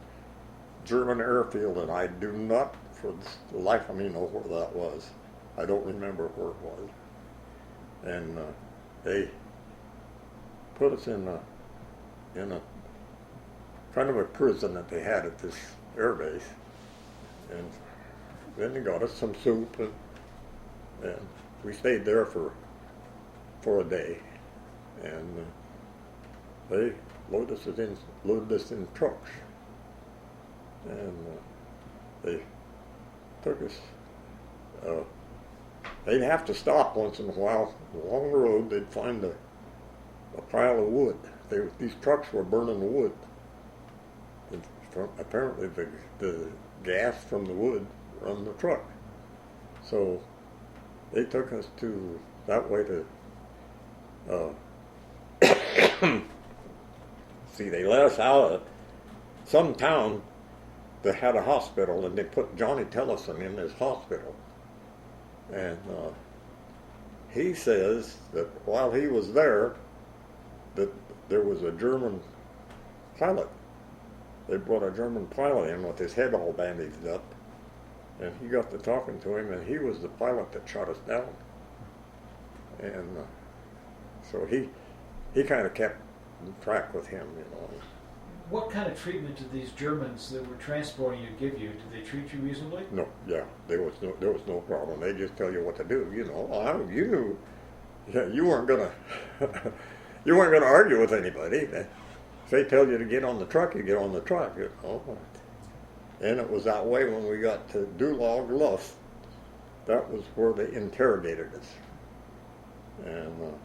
German airfield, and I do not, for the life of me, know where that was. I don't remember where it was. And they put us in a kind of a prison that they had at this air base, and then they got us some soup, and we stayed there for a day, and they loaded us in trucks. And they took us, they'd have to stop once in a while along the road. They'd find a pile of wood. These trucks were burning wood. And apparently the gas from the wood run the truck. So they took us that way to, see, they let us out of some town that had a hospital, and they put Johnny Tillotson in this hospital. And he says that while he was there, that there was a German pilot. They brought a German pilot in with his head all bandaged up, and he got to talking to him, and he was the pilot that shot us down. And so he kind of kept track with him, you know. What kind of treatment did these Germans that were transporting you give you? Did they treat you reasonably? No, yeah, there was no problem. They just tell you what to do, you know. You knew, yeah, you weren't gonna argue with anybody. If they tell you to get on the truck, you get on the truck, you know. And it was that way when we got to Dulag Luft. That was where they interrogated us, and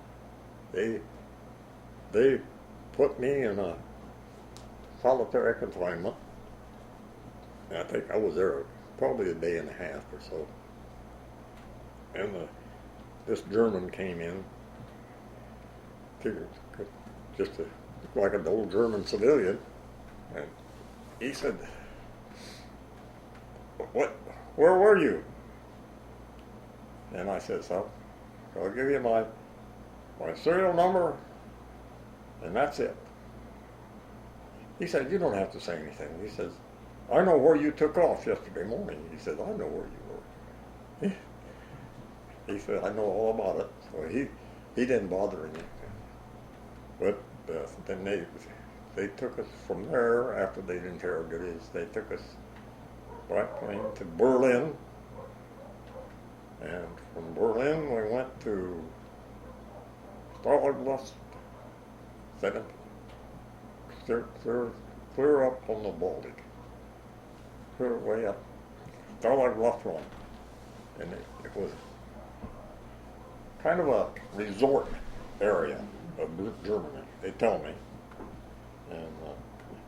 they put me in a solitary confinement. And I think I was there probably a day and a half or so. And this German came in, just to look like an old German civilian, and he said, where were you? And I said, so I'll give you my serial number, and that's it. He said, you don't have to say anything. He says, I know where you took off yesterday morning. He said, I know where you were. He said, I know all about it. So he didn't bother anything. But then they took us from there, after they'd interrogated us, they took us by plane to Berlin. And from Berlin we went to Stalag then clear up on the Baltic. Clear way up. Stalag 1. And it was kind of a resort area of Germany, they tell me. And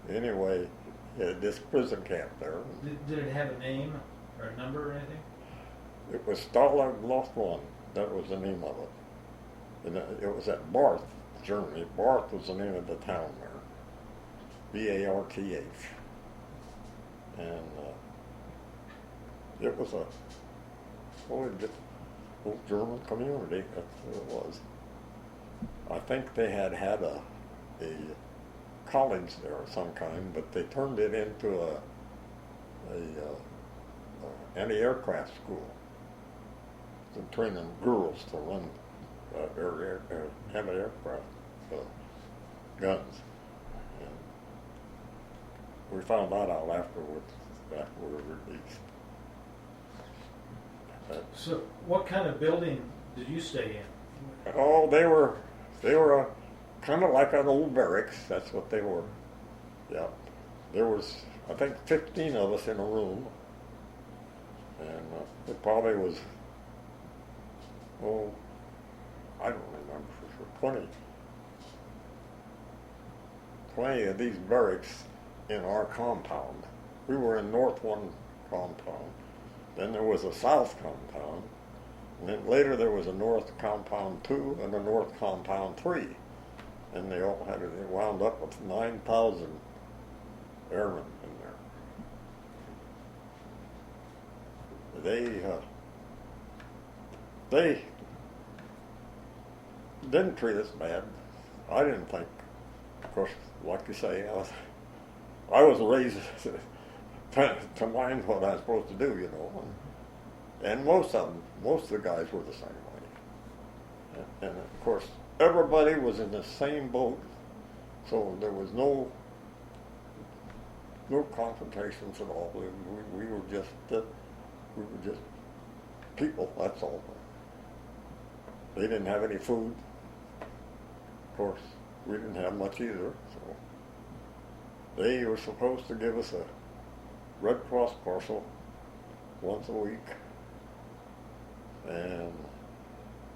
anyway, this prison camp there. Did it have a name or a number or anything? It was Stalag 1. That was the name of it. And it was at Barth, Germany. Barth was the name of the town there. Barth. And it was a little German community. That's what it was. I think they had a college there of some kind, but they turned it into anti-aircraft school to train them girls to run anti-aircraft guns. And we found that out afterwards that we were released. So, what kind of building did you stay in? Oh, they were kind of like an old barracks. That's what they were. Yeah, there was, I think, 15 of us in a room, and it probably was, I don't remember for sure, 20 of these barracks in our compound. We were in North 1 compound. Then there was a South compound. And then later there was a North Compound 2 and a North Compound 3. And they all had it. They wound up with 9,000 airmen in there. They didn't treat us bad. I didn't think. Of course, like you say, I was raised to mind what I was supposed to do, you know. And most of the guys were the same way. And of course, everybody was in the same boat, so there was no confrontations at all. We were just people. That's all. They didn't have any food. Of course, we didn't have much either. So they were supposed to give us a Red Cross parcel once a week. And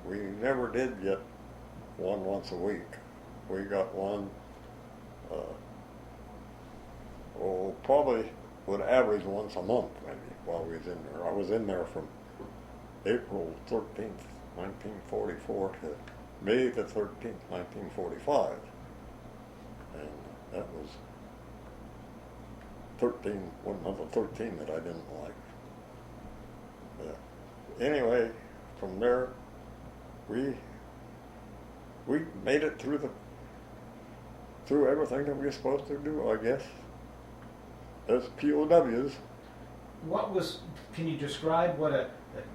we never did get one once a week. We got one, probably would average once a month maybe while we was in there. I was in there from April 13th, 1944 to May the 13th, 1945. And that was one of the 13 that I didn't like. Anyway, from there, we made it through everything that we were supposed to do, I guess, as POWs. Can you describe what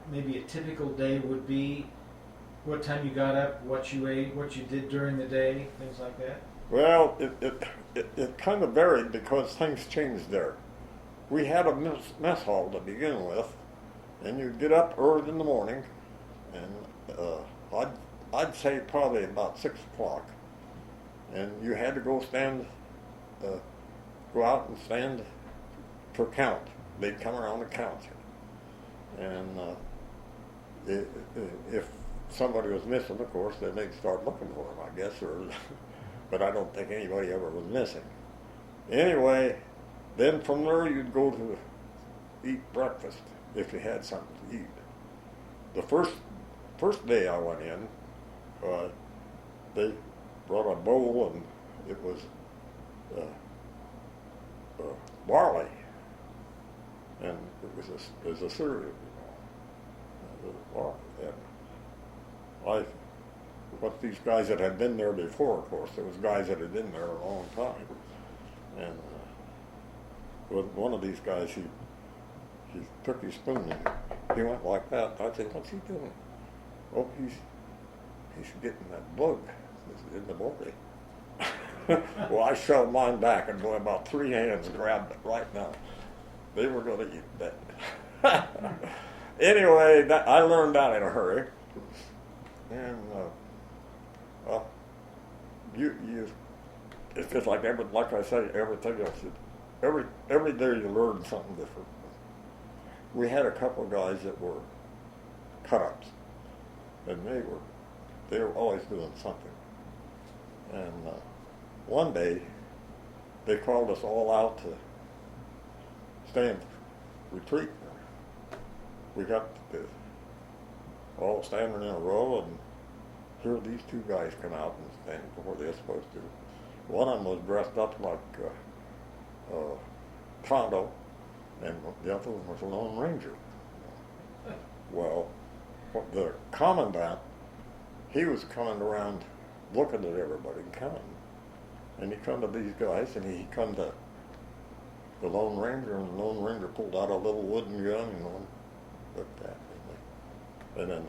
maybe a typical day would be? What time you got up, what you ate, what you did during the day, things like that? Well, it kind of varied because things changed there. We had a mess hall to begin with, and you'd get up early in the morning, and I'd say probably about 6 o'clock, and you had to go out and stand for count. They'd come around and count you, and if somebody was missing, of course, then they'd start looking for them, I guess, but I don't think anybody ever was missing. Anyway, then from there you'd go to eat breakfast if you had something to eat. The first day I went in, they brought a bowl and it was barley, and it was a cereal, And what these guys that had been there before, of course, there was guys that had been there a long time, and one of these guys, he took his spoon and he went like that. I said, "What's he doing?" "Oh, he's getting that bug in the belly." Well, I shoved mine back, and boy, about 3 hands grabbed it right now. They were going to eat that. Anyway, I learned that in a hurry. And, well, it's just like I say, everything else. Every day you learn something different. We had a couple of guys that were cut-ups, and they were always doing something. And one day, they called us all out to stay in retreat. We got all standing in a row, and here these two guys come out and stand before they're supposed to. One of them was dressed up like Tonto, and the other one was a Lone Ranger. Well, the commandant, he was coming around looking at everybody and coming. And he come to these guys, and he come to the Lone Ranger, and the Lone Ranger pulled out a little wooden gun and looked at me. And then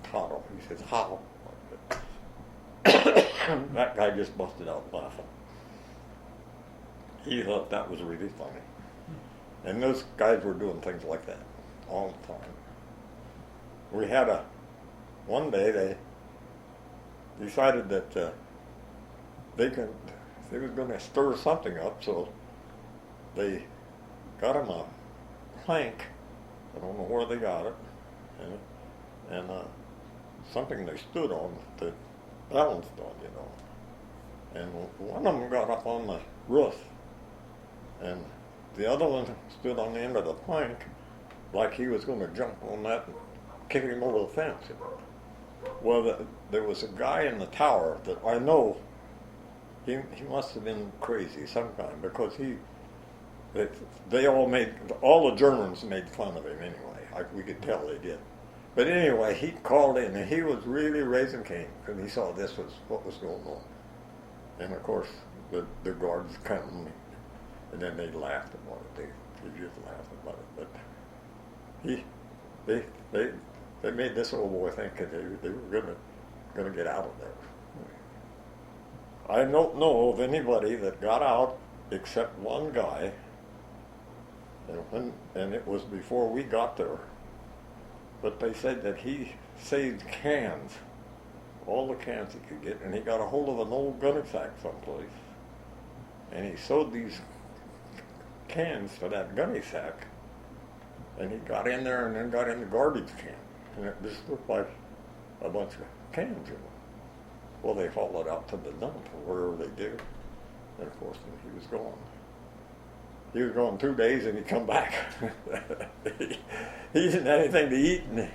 Tonto, he says, "How?" That guy just busted out laughing. He thought that was really funny. And those guys were doing things like that all the time. We had one day they decided that they was going to stir something up, so they got him a plank. I don't know where they got it, and something they stood on that balanced on, And one of them got up on the roof, and the other one stood on the end of the plank like he was going to jump on that and kick him over the fence. Well, there was a guy in the tower that I know, he must have been crazy some kind, because all the Germans made fun of him anyway. We could tell they did. But anyway, he called in, and he was really raising Cain, because he saw this was what was going on. And of course, the guards come, and then they laughed about it. They just laughed about it. But they made this old boy think that they were gonna get out of there. I don't know of anybody that got out except one guy, and it was before we got there. But they said that he saved cans, all the cans he could get, and he got a hold of an old gunny sack someplace, and he sewed these cans to that gunny sack, and he got in there and then got in the garbage can, and it just looked like a bunch of cans in it. Well, they hauled it out to the dump or wherever they did, and of course then he was gone. He was gone 2 days, and he come back. He didn't have anything to eat, and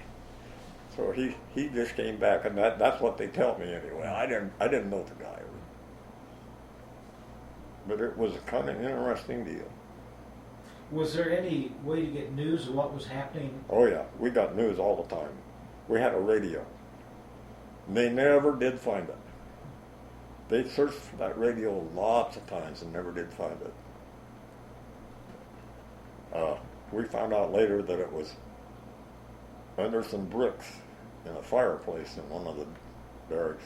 so he just came back, and that's what they tell me anyway. I didn't know the guy, but it was a kind of interesting deal. Was there any way to get news of what was happening? Oh yeah, we got news all the time. We had a radio. They never did find it. They searched for that radio lots of times and never did find it. We found out later that it was under some bricks in a fireplace in one of the barracks.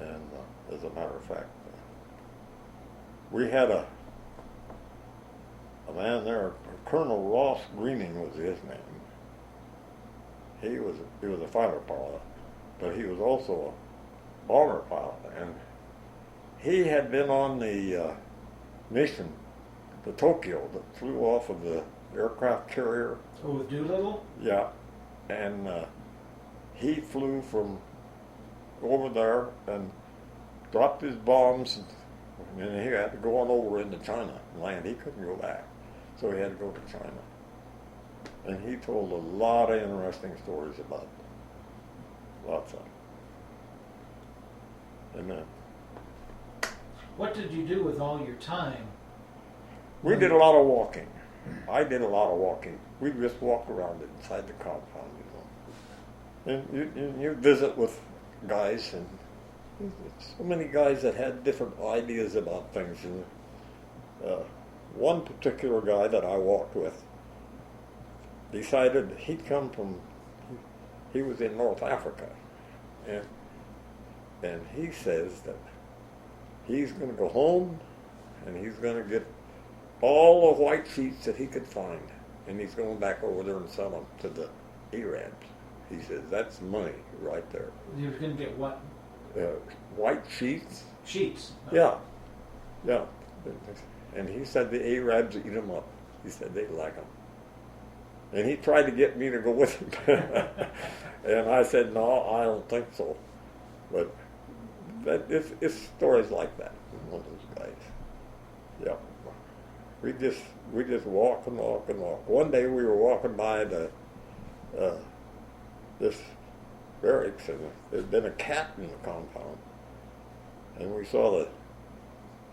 And as a matter of fact, we had a man there, Colonel Ross Greening was his name. He was a fighter pilot, but he was also a bomber pilot, and he had been on the mission to Tokyo that flew off of the aircraft carrier. Oh, with Doolittle? Yeah, and he flew from over there and dropped his bombs And he had to go on over into China and land. He couldn't go back, so he had to go to China. And he told a lot of interesting stories about it. Lots of them. And then What did you do with all your time? we did a lot of walking. I did a lot of walking. We just walked around inside the compound, you know. And you visit with guys, and so many guys that had different ideas about things. And one particular guy that I walked with decided he'd come from, he was in North Africa, and he says that he's going to go home and he's going to get all the white sheets that he could find, and he's going back over there and sell them to the Arabs. He says that's money right there. You were going to get what? White sheets. Sheets. Yeah, yeah. And he said the Arabs eat them up. He said they like them. And he tried to get me to go with him. And I said, no, I don't think so. But it's stories like that. One of those guys. Yeah. We just walk and walk and walk. One day we were walking by this barracks, and there'd been a cat in the compound. And we saw the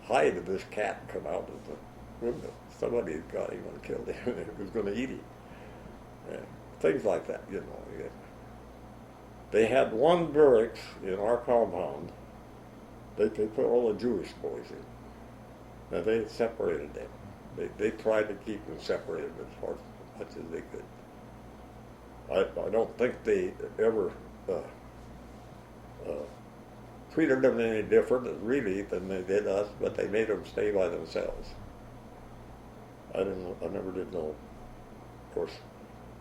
hide of this cat come out of the window. Somebody had got him and killed him, and it was going to eat him. And things like that, you know. Yeah. They had one barracks in our compound. They put all the Jewish boys in. Now they separated them. They tried to keep them separated as much as they could. I don't think they ever treated them any different, really, than they did us, but they made them stay by themselves. I never did know. Of course,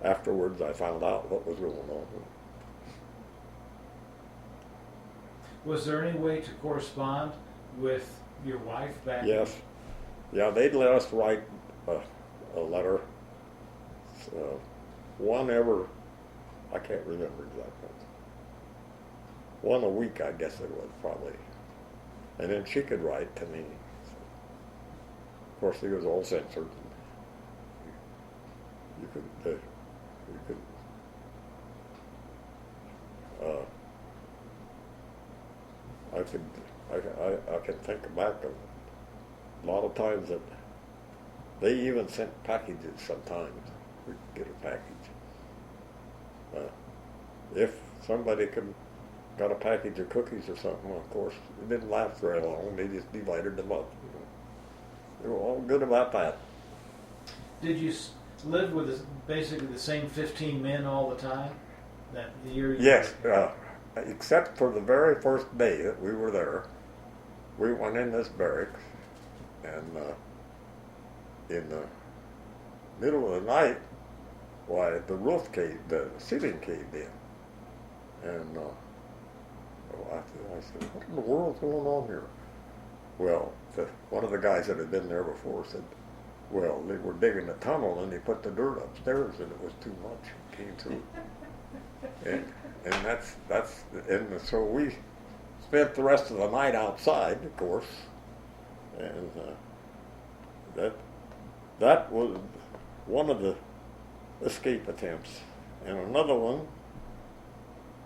afterwards I found out what was going on. Was there any way to correspond with your wife back? Yes. Yeah, they'd let us write a letter. One every, I can't remember exactly. One a week, I guess it was, probably. And then she could write to me. Of course, he was all censored. You could I can think back of a lot of times that they even sent packages sometimes. We could get a package. If somebody got a package of cookies or something, well, of course, it didn't last very long. They just divided them up. You know. They were all good about that. Did you live with basically the same 15 men all the time? That the year? Yes, except for the very first day that we were there. We went in this barracks, and in the middle of the night, why, the ceiling caved in. And I said, what in the world's going on here? Well, one of the guys that had been there before said, well, they were digging a tunnel and they put the dirt upstairs and it was too much. It came through. And so we spent the rest of the night outside, of course, and that was one of the escape attempts. And another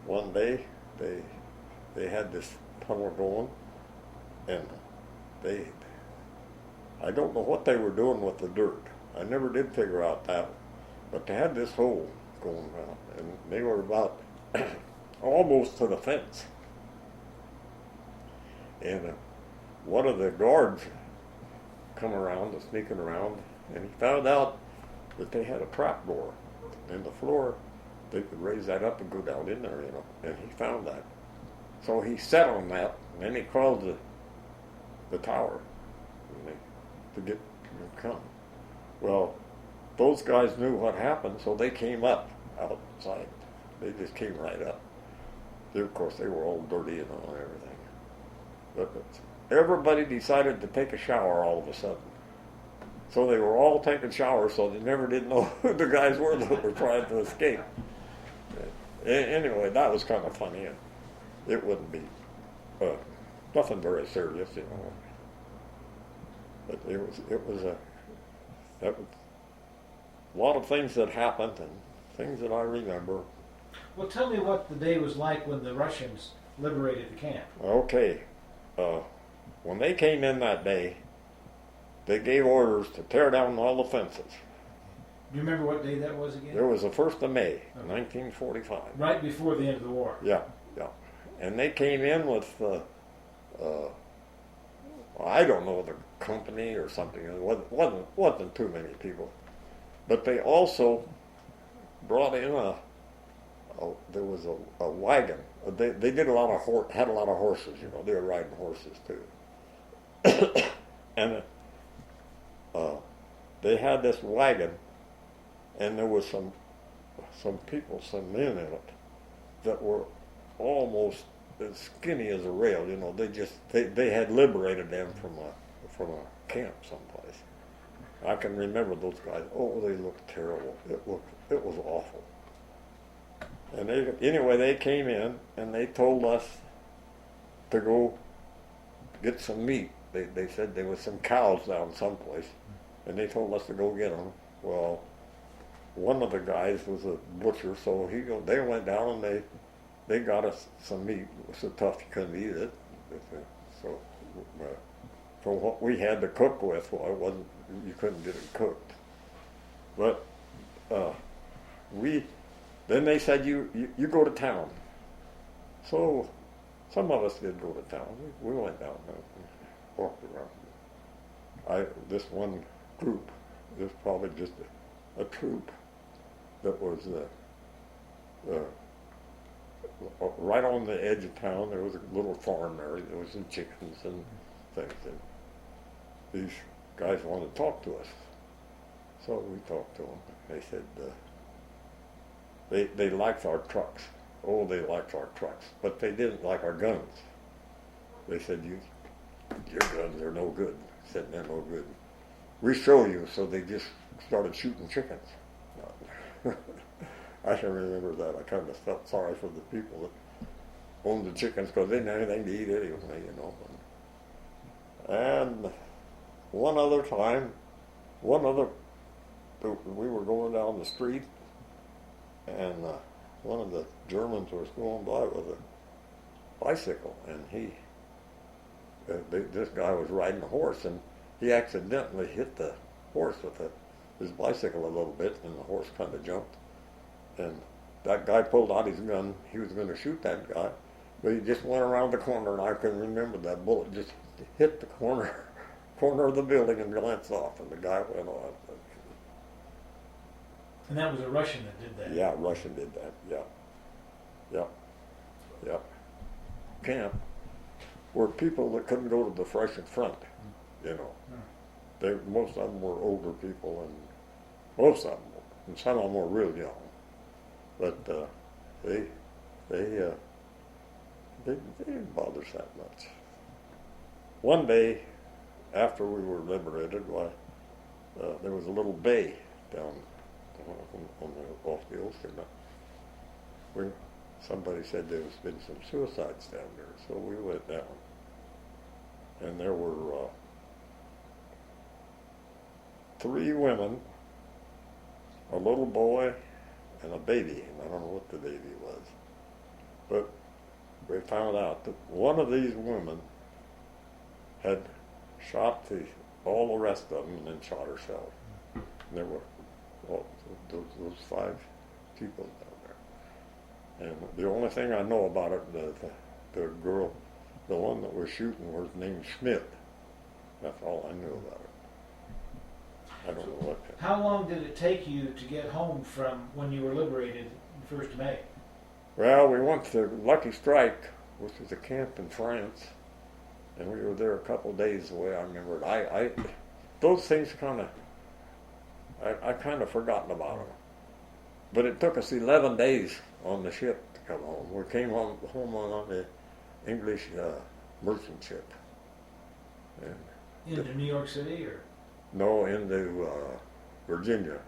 one day they had this tunnel going, and I don't know what they were doing with the dirt. I never did figure out that, but they had this hole going around, and they were about almost to the fence. And one of the guards come around, sneaking around, and he found out that they had a trap door in the floor. They could raise that up and go down in there, you know, and he found that. So he sat on that, and then he called the tower to get to come. Well, those guys knew what happened, so they came up outside. They just came right up. Of course, they were all dirty and all everything. But everybody decided to take a shower all of a sudden. So they were all taking showers, so they never did know who the guys were that were trying to escape. Anyway, that was kind of funny. And it wouldn't be nothing very serious, you know. But that was a lot of things that happened and things that I remember. Well, tell me what the day was like when the Russians liberated the camp. Okay, when they came in that day, they gave orders to tear down all the fences. Do you remember what day that was again? There was the 1st of May, 1945. Right before the end of the war. Yeah, yeah. And they came in with, I don't know, the company or something. It wasn't too many people. But they also brought in there was a wagon. They did had a lot of horses, you know. They were riding horses too. And they had this wagon, and there was some people, some men in it that were almost as skinny as a rail. You know, they had liberated them from a camp someplace. I can remember those guys. Oh, they looked terrible. It was awful. And they came in and they told us to go get some meat. They said there was some cows down someplace, and they told us to go get them. Well, one of the guys was a butcher, so they went down and they got us some meat. It was so tough you couldn't eat it. So for what we had to cook with, well, you couldn't get it cooked. But then they said you go to town. So some of us did go to town. We went down and walked around. This one group, this was probably just a troop that was right on the edge of town. There was a little farm there. There was some chickens and things. And these guys wanted to talk to us. So we talked to them. They said they liked our trucks. Oh, they liked our trucks. But they didn't like our guns. They said, your guns are no good. I said, they're no good. We show you. So they just started shooting chickens. I can remember that. I kind of felt sorry for the people that owned the chickens because they didn't have anything to eat anyway, you know. And one other time, we were going down the street, and one of the Germans was going by with a bicycle, and this guy was riding a horse, and he accidentally hit the horse with his bicycle a little bit, and the horse kind of jumped. And that guy pulled out his gun. He was going to shoot that guy, but he just went around the corner, and I can remember that bullet just hit the corner of the building and glanced off, and the guy went off. And that was a Russian that did that? Yeah, a Russian did that, yeah. Camp were people that couldn't go to the Russian front, you know. Most of them were older people, and some of them were real young. But they didn't bother us that much. One day, after we were liberated, there was a little bay down off the ocean. Somebody said there's been some suicides down there, so we went down, and there were 3 women, a little boy, and a baby, and I don't know what the baby was. But we found out that one of these women had shot all the rest of them and then shot herself. And there were those 5 people down there. And the only thing I know about it, the girl, the one that was shooting was named Schmidt. That's all I knew about it. I don't know what. How long did it take you to get home from when you were liberated on 1st of May? Well, we went to Lucky Strike, which was a camp in France, and we were there a couple of days away. I remember it. Those things I kind of forgotten about them. But it took us 11 days on the ship to come home. We came home on the English merchant ship. And into New York City, or? No, into Virginia.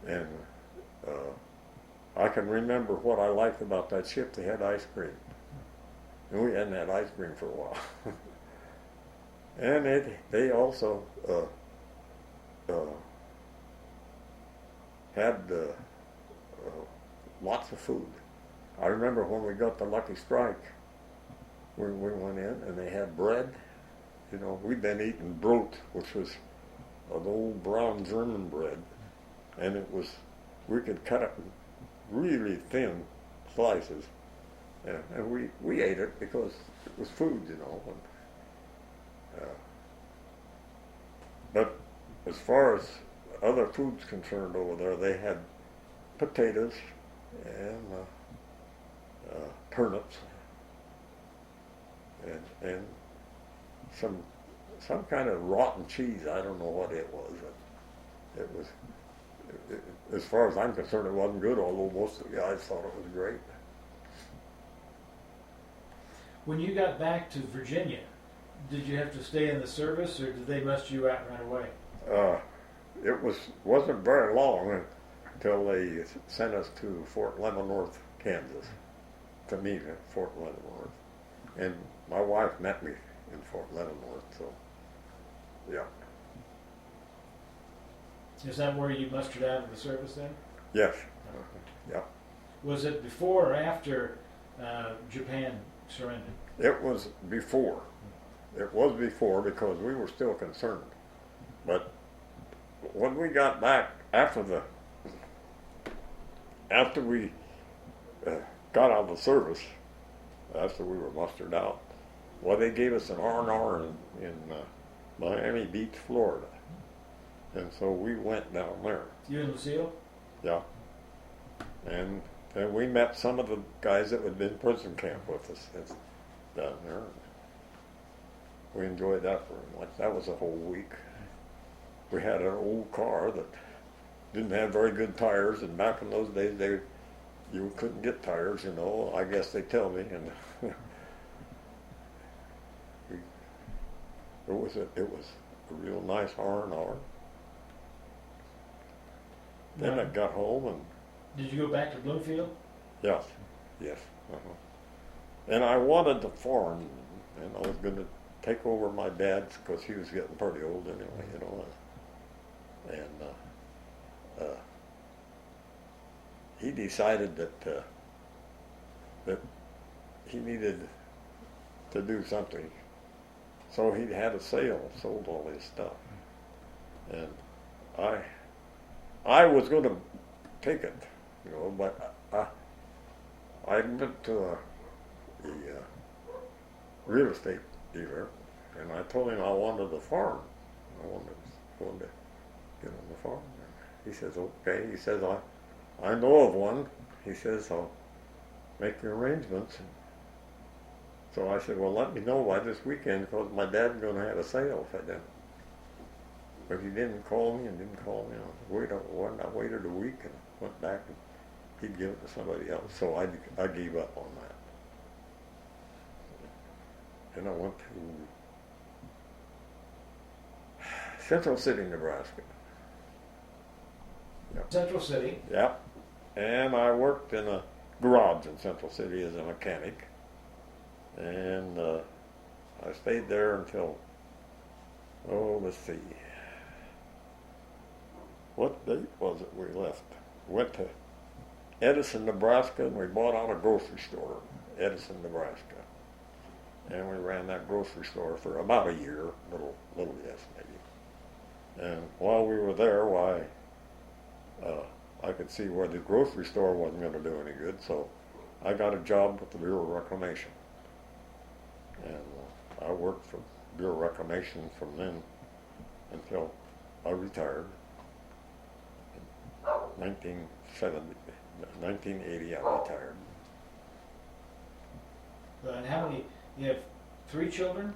And I can remember what I liked about that ship. They had ice cream. And we hadn't had ice cream for a while. And they also had lots of food. I remember when we got the Lucky Strike, we went in and they had bread. You know, we'd been eating brot, which was an old brown German bread, and we could cut it in really thin slices, and we ate it because it was food, you know. And, but as far as other foods concerned over there, they had potatoes and turnips and some kind of rotten cheese. I don't know what it was. As far as I'm concerned, it wasn't good, although most of the guys thought it was great. When you got back to Virginia, did you have to stay in the service, or did they muster you out right away? It wasn't very long until they sent us to Fort Leavenworth, Kansas, to meet at Fort Leavenworth. And my wife met me in Fort Leavenworth, so yeah. Is that where you mustered out of the service then? Yes. Yeah. Was it before or after Japan surrendered? It was before. It was before because we were still concerned. But when we got back after we got out of the service, after we were mustered out, well, they gave us an R&R in Miami Beach, Florida. And so we went down there. You and Lucille? Yeah. And we met some of the guys that had been in prison camp with us down there. We enjoyed that very much. That was a whole week. We had an old car that didn't have very good tires, and back in those days you couldn't get tires, you know. I guess they tell me, and it was a real nice R&R. Then I got home and. Did you go back to Bloomfield? Yes. Uh-huh. And I wanted the farm, and I was going to take over my dad's because he was getting pretty old anyway, you know. And he decided that he needed to do something, so he had a sale, sold all his stuff, and I was going to take it, you know, but I went to the real estate dealer, and I told him I wanted a farm. I wanted to get on the farm. And he says, okay. He says, I know of one. He says, I'll make the arrangements. So I said, well, let me know by this weekend because my dad's going to have a sale if I didn't. But he didn't call me and didn't call me. I waited a week and went back and he'd give it to somebody else. So I gave up on that. And I went to Central City, Nebraska. Yep. Central City? Yep. And I worked in a garage in Central City as a mechanic. And I stayed there until, let's see. What date was it we left? Went to Edison, Nebraska, and we bought out a grocery store, Edison, Nebraska. And we ran that grocery store for about a year, little yes, maybe. And while we were there, I could see where the grocery store wasn't going to do any good, so I got a job with the Bureau of Reclamation. And I worked for Bureau of Reclamation from then until I retired. In 1980, I retired. And how many? You have 3 children?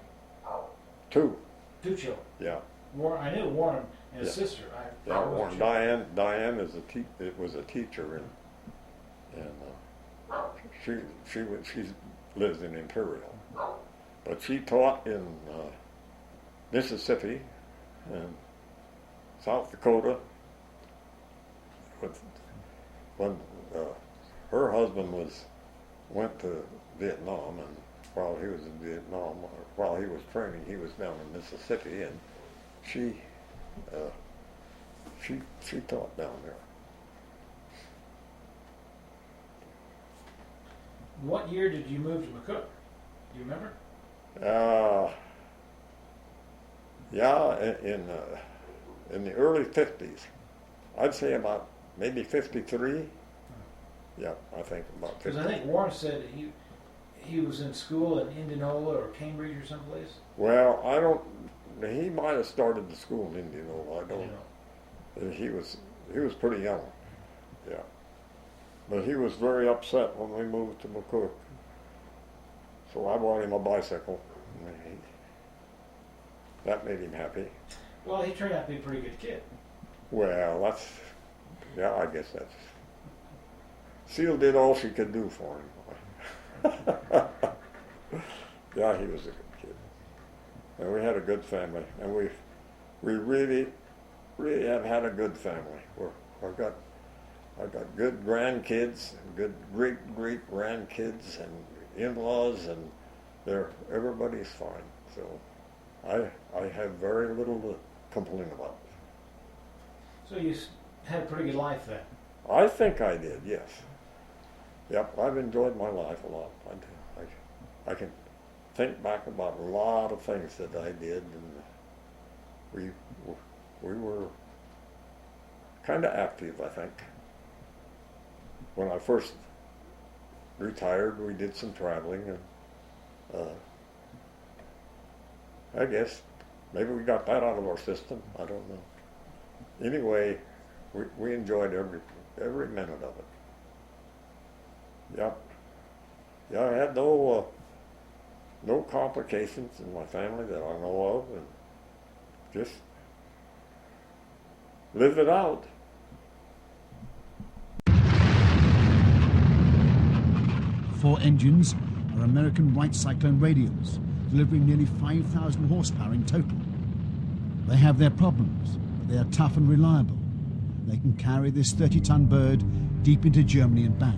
Two. 2 children. Yeah. I knew Warren and his Yeah. sister. Yeah, Warren. Diane was a teacher, and she lives in Imperial, but she taught in Mississippi and South Dakota. When her husband went to Vietnam, while he was in Vietnam. While he was training, he was down in Mississippi, and she she taught down there. What year did you move to McCook? Do you remember? Yeah, in the early 50s. I'd say about maybe 53. Yeah, I think about 50. Because I think Warren said he was in school in Indianola or Cambridge or someplace. Well, I don't. He might have started the school in Indianola. I don't. You know. He was pretty young. Yeah, but he was very upset when we moved to McCook. So I bought him a bicycle. That made him happy. Well, he turned out to be a pretty good kid. Well, I guess that's. Seal did all she could do for him. Yeah, he was a good kid. And we had a good family. And we really have had a good family. I've got good grandkids, and good great grandkids, and in-laws, and everybody's fine. So I have very little to complain about. So you had a pretty good life then. I think I did, yes. Yep, I've enjoyed my life a lot. I can think back about a lot of things that I did, and we were kind of active, I think. When I first retired, we did some traveling, and I guess maybe we got that out of our system. I don't know. Anyway, we enjoyed every minute of it. Yep. Yeah, I had no complications in my family that I know of, and just lived it out. 4 engines are American Wright Cyclone radials, delivering nearly 5,000 horsepower in total. They have their problems, but they are tough and reliable. They can carry this 30-ton bird deep into Germany and back.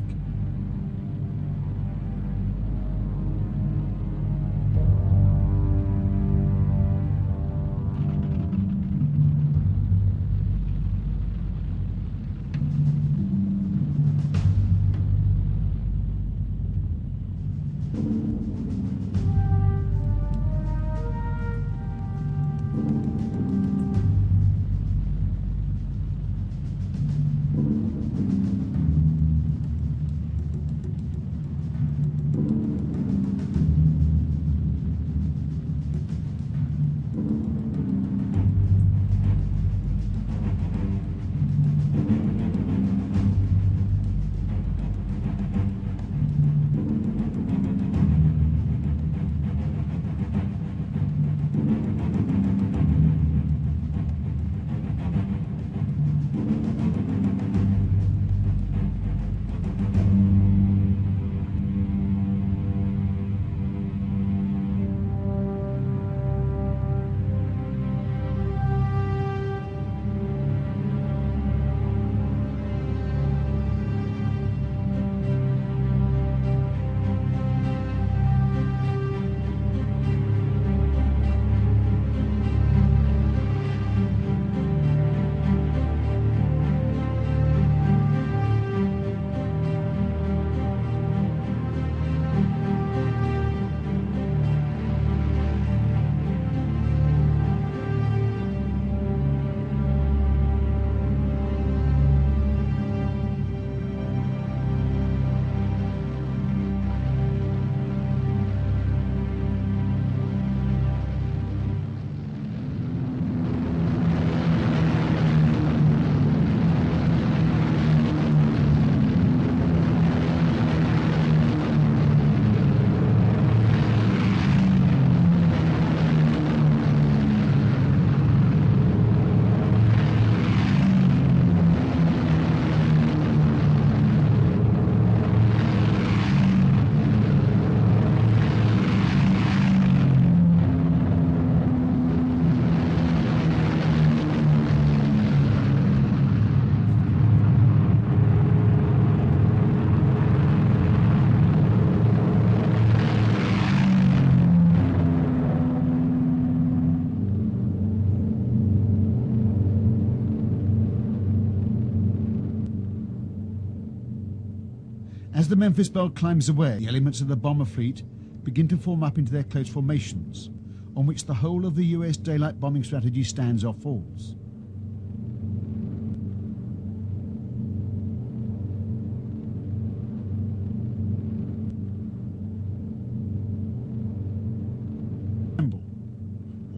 the Memphis Belle climbs away, the elements of the bomber fleet begin to form up into their close formations, on which the whole of the US daylight bombing strategy stands or falls.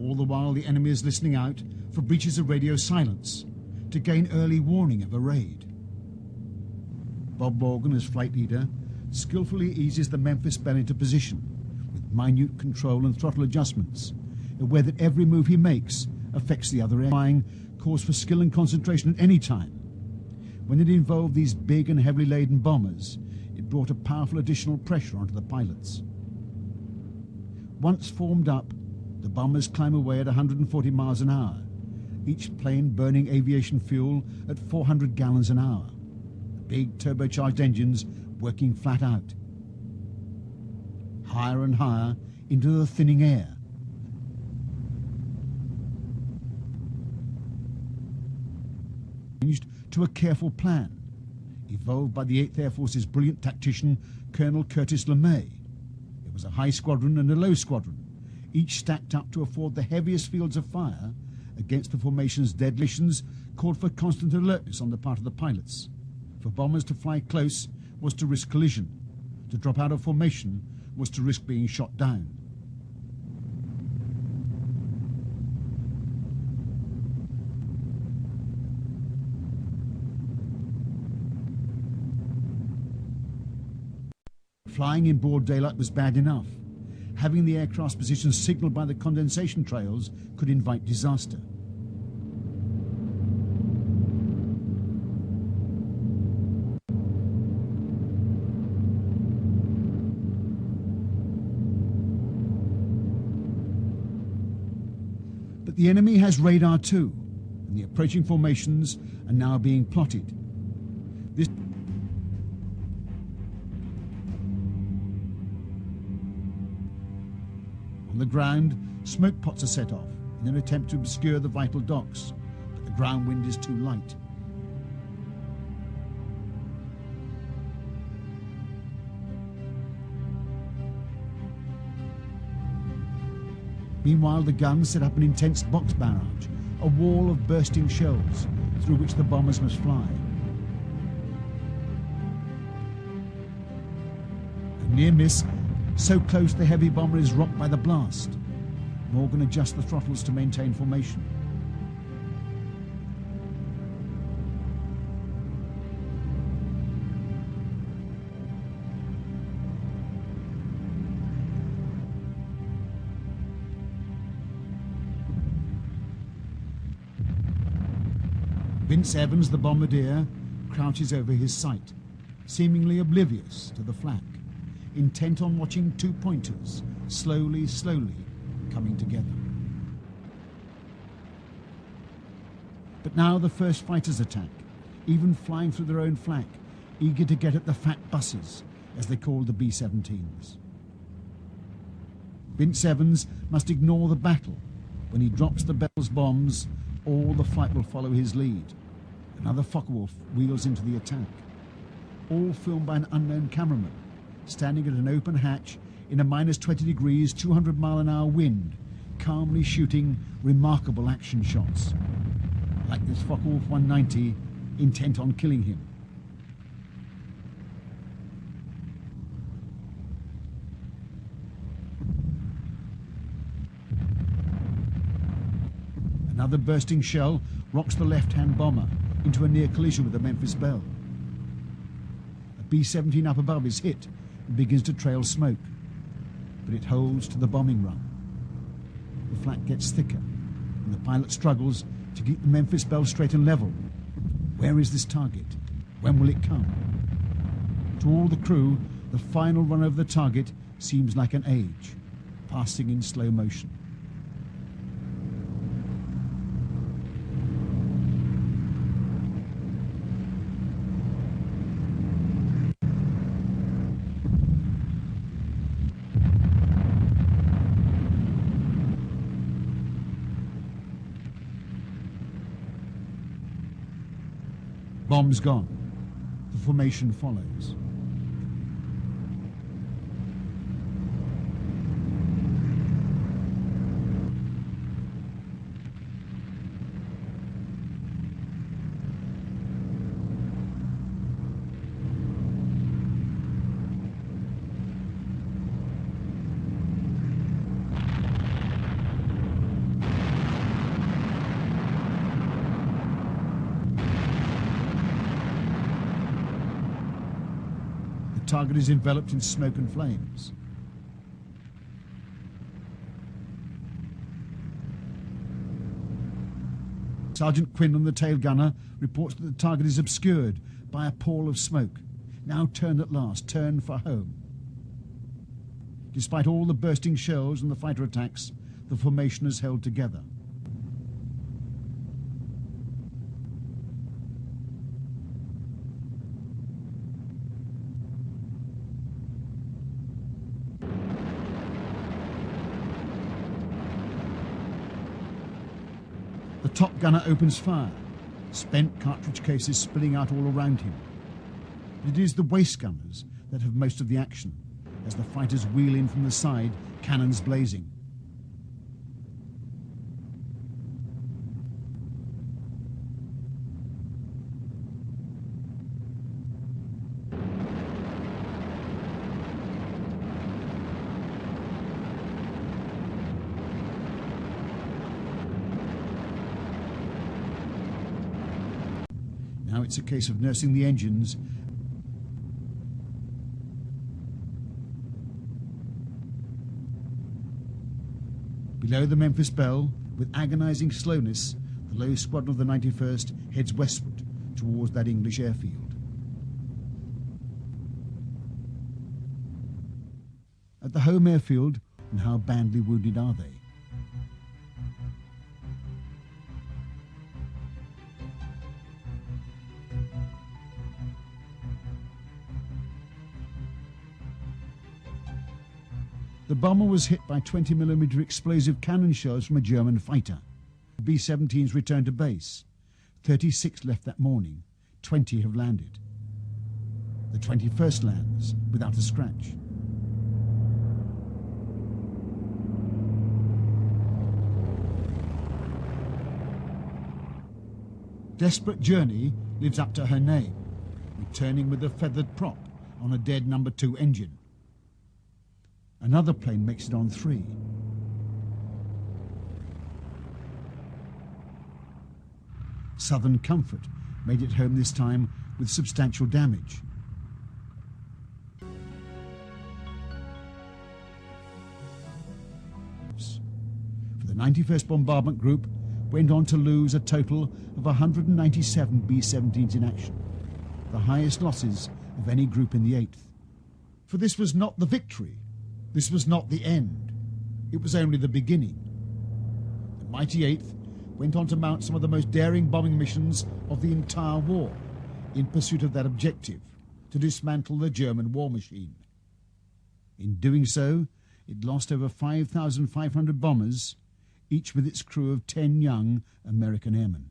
All the while the enemy is listening out for breaches of radio silence to gain early warning of a raid. Bob Morgan, as flight leader, skillfully eases the Memphis Belle into position with minute control and throttle adjustments, aware that every move he makes affects the other air. Flying calls for skill and concentration at any time. When it involved these big and heavily laden bombers, it brought a powerful additional pressure onto the pilots. Once formed up, the bombers climb away at 140 miles an hour, each plane burning aviation fuel at 400 gallons an hour, the big turbocharged engines working flat out. Higher and higher into the thinning air. To a careful plan, evolved by the 8th Air Force's brilliant tactician, Colonel Curtis LeMay. It was a high squadron and a low squadron, each stacked up to afford the heaviest fields of fire against the formation's deadly missions, called for constant alertness on the part of the pilots. For bombers to fly close was to risk collision. To drop out of formation was to risk being shot down. Flying in broad daylight was bad enough. Having the aircraft's position signalled by the condensation trails could invite disaster. But the enemy has radar too, and the approaching formations are now being plotted. This On the ground, smoke pots are set off in an attempt to obscure the vital docks, but the ground wind is too light. Meanwhile, the guns set up an intense box barrage, a wall of bursting shells through which the bombers must fly. A near miss. So close the heavy bomber is rocked by the blast. Morgan adjusts the throttles to maintain formation. Vince Evans, the bombardier, crouches over his sight, seemingly oblivious to the flak, intent on watching two pointers slowly coming together. But now the first fighters attack, even flying through their own flak, eager to get at the fat buses, as they called the B-17s. Vince Evans must ignore the battle. When he drops the Belle's bombs, all the flight will follow his lead. Another Focke-Wulf wheels into the attack. All filmed by an unknown cameraman, standing at an open hatch in a minus 20 degrees, 200 mile an hour wind, calmly shooting remarkable action shots. Like this Focke-Wulf 190, intent on killing him. Another bursting shell rocks the left-hand bomber into a near collision with the Memphis Belle. A B-17 up above is hit and begins to trail smoke, but it holds to the bombing run. The flak gets thicker, and the pilot struggles to keep the Memphis Belle straight and level. Where is this target? When will it come? To all the crew, the final run over the target seems like an age, passing in slow motion. Bombs gone. The formation follows. target is enveloped in smoke and flames. Sergeant Quinn on the tail gunner reports that the target is obscured by a pall of smoke. Now turned at last, turned for home. Despite all the bursting shells and the fighter attacks, the formation has held together. The top gunner opens fire, spent cartridge cases spilling out all around him. It is the waist gunners that have most of the action, as the fighters wheel in from the side, cannons blazing. Now it's a case of nursing the engines. Below the Memphis Belle, with agonizing slowness, the low squadron of the 91st heads westward towards that English airfield. At the home airfield, and how badly wounded are they? The bomber was hit by 20mm explosive cannon shells from a German fighter. B-17s returned to base. 36 left that morning. 20 have landed. The 21st lands without a scratch. Desperate Journey lives up to her name, returning with a feathered prop on a dead No. 2 engine. Another plane makes it on 3. Southern Comfort made it home this time with substantial damage. For the 91st Bombardment Group went on to lose a total of 197 B-17s in action, the highest losses of any group in the 8th. For this was not the victory. This was not the end. It was only the beginning. The mighty 8th went on to mount some of the most daring bombing missions of the entire war in pursuit of that objective, to dismantle the German war machine. In doing so, it lost over 5,500 bombers, each with its crew of 10 young American airmen.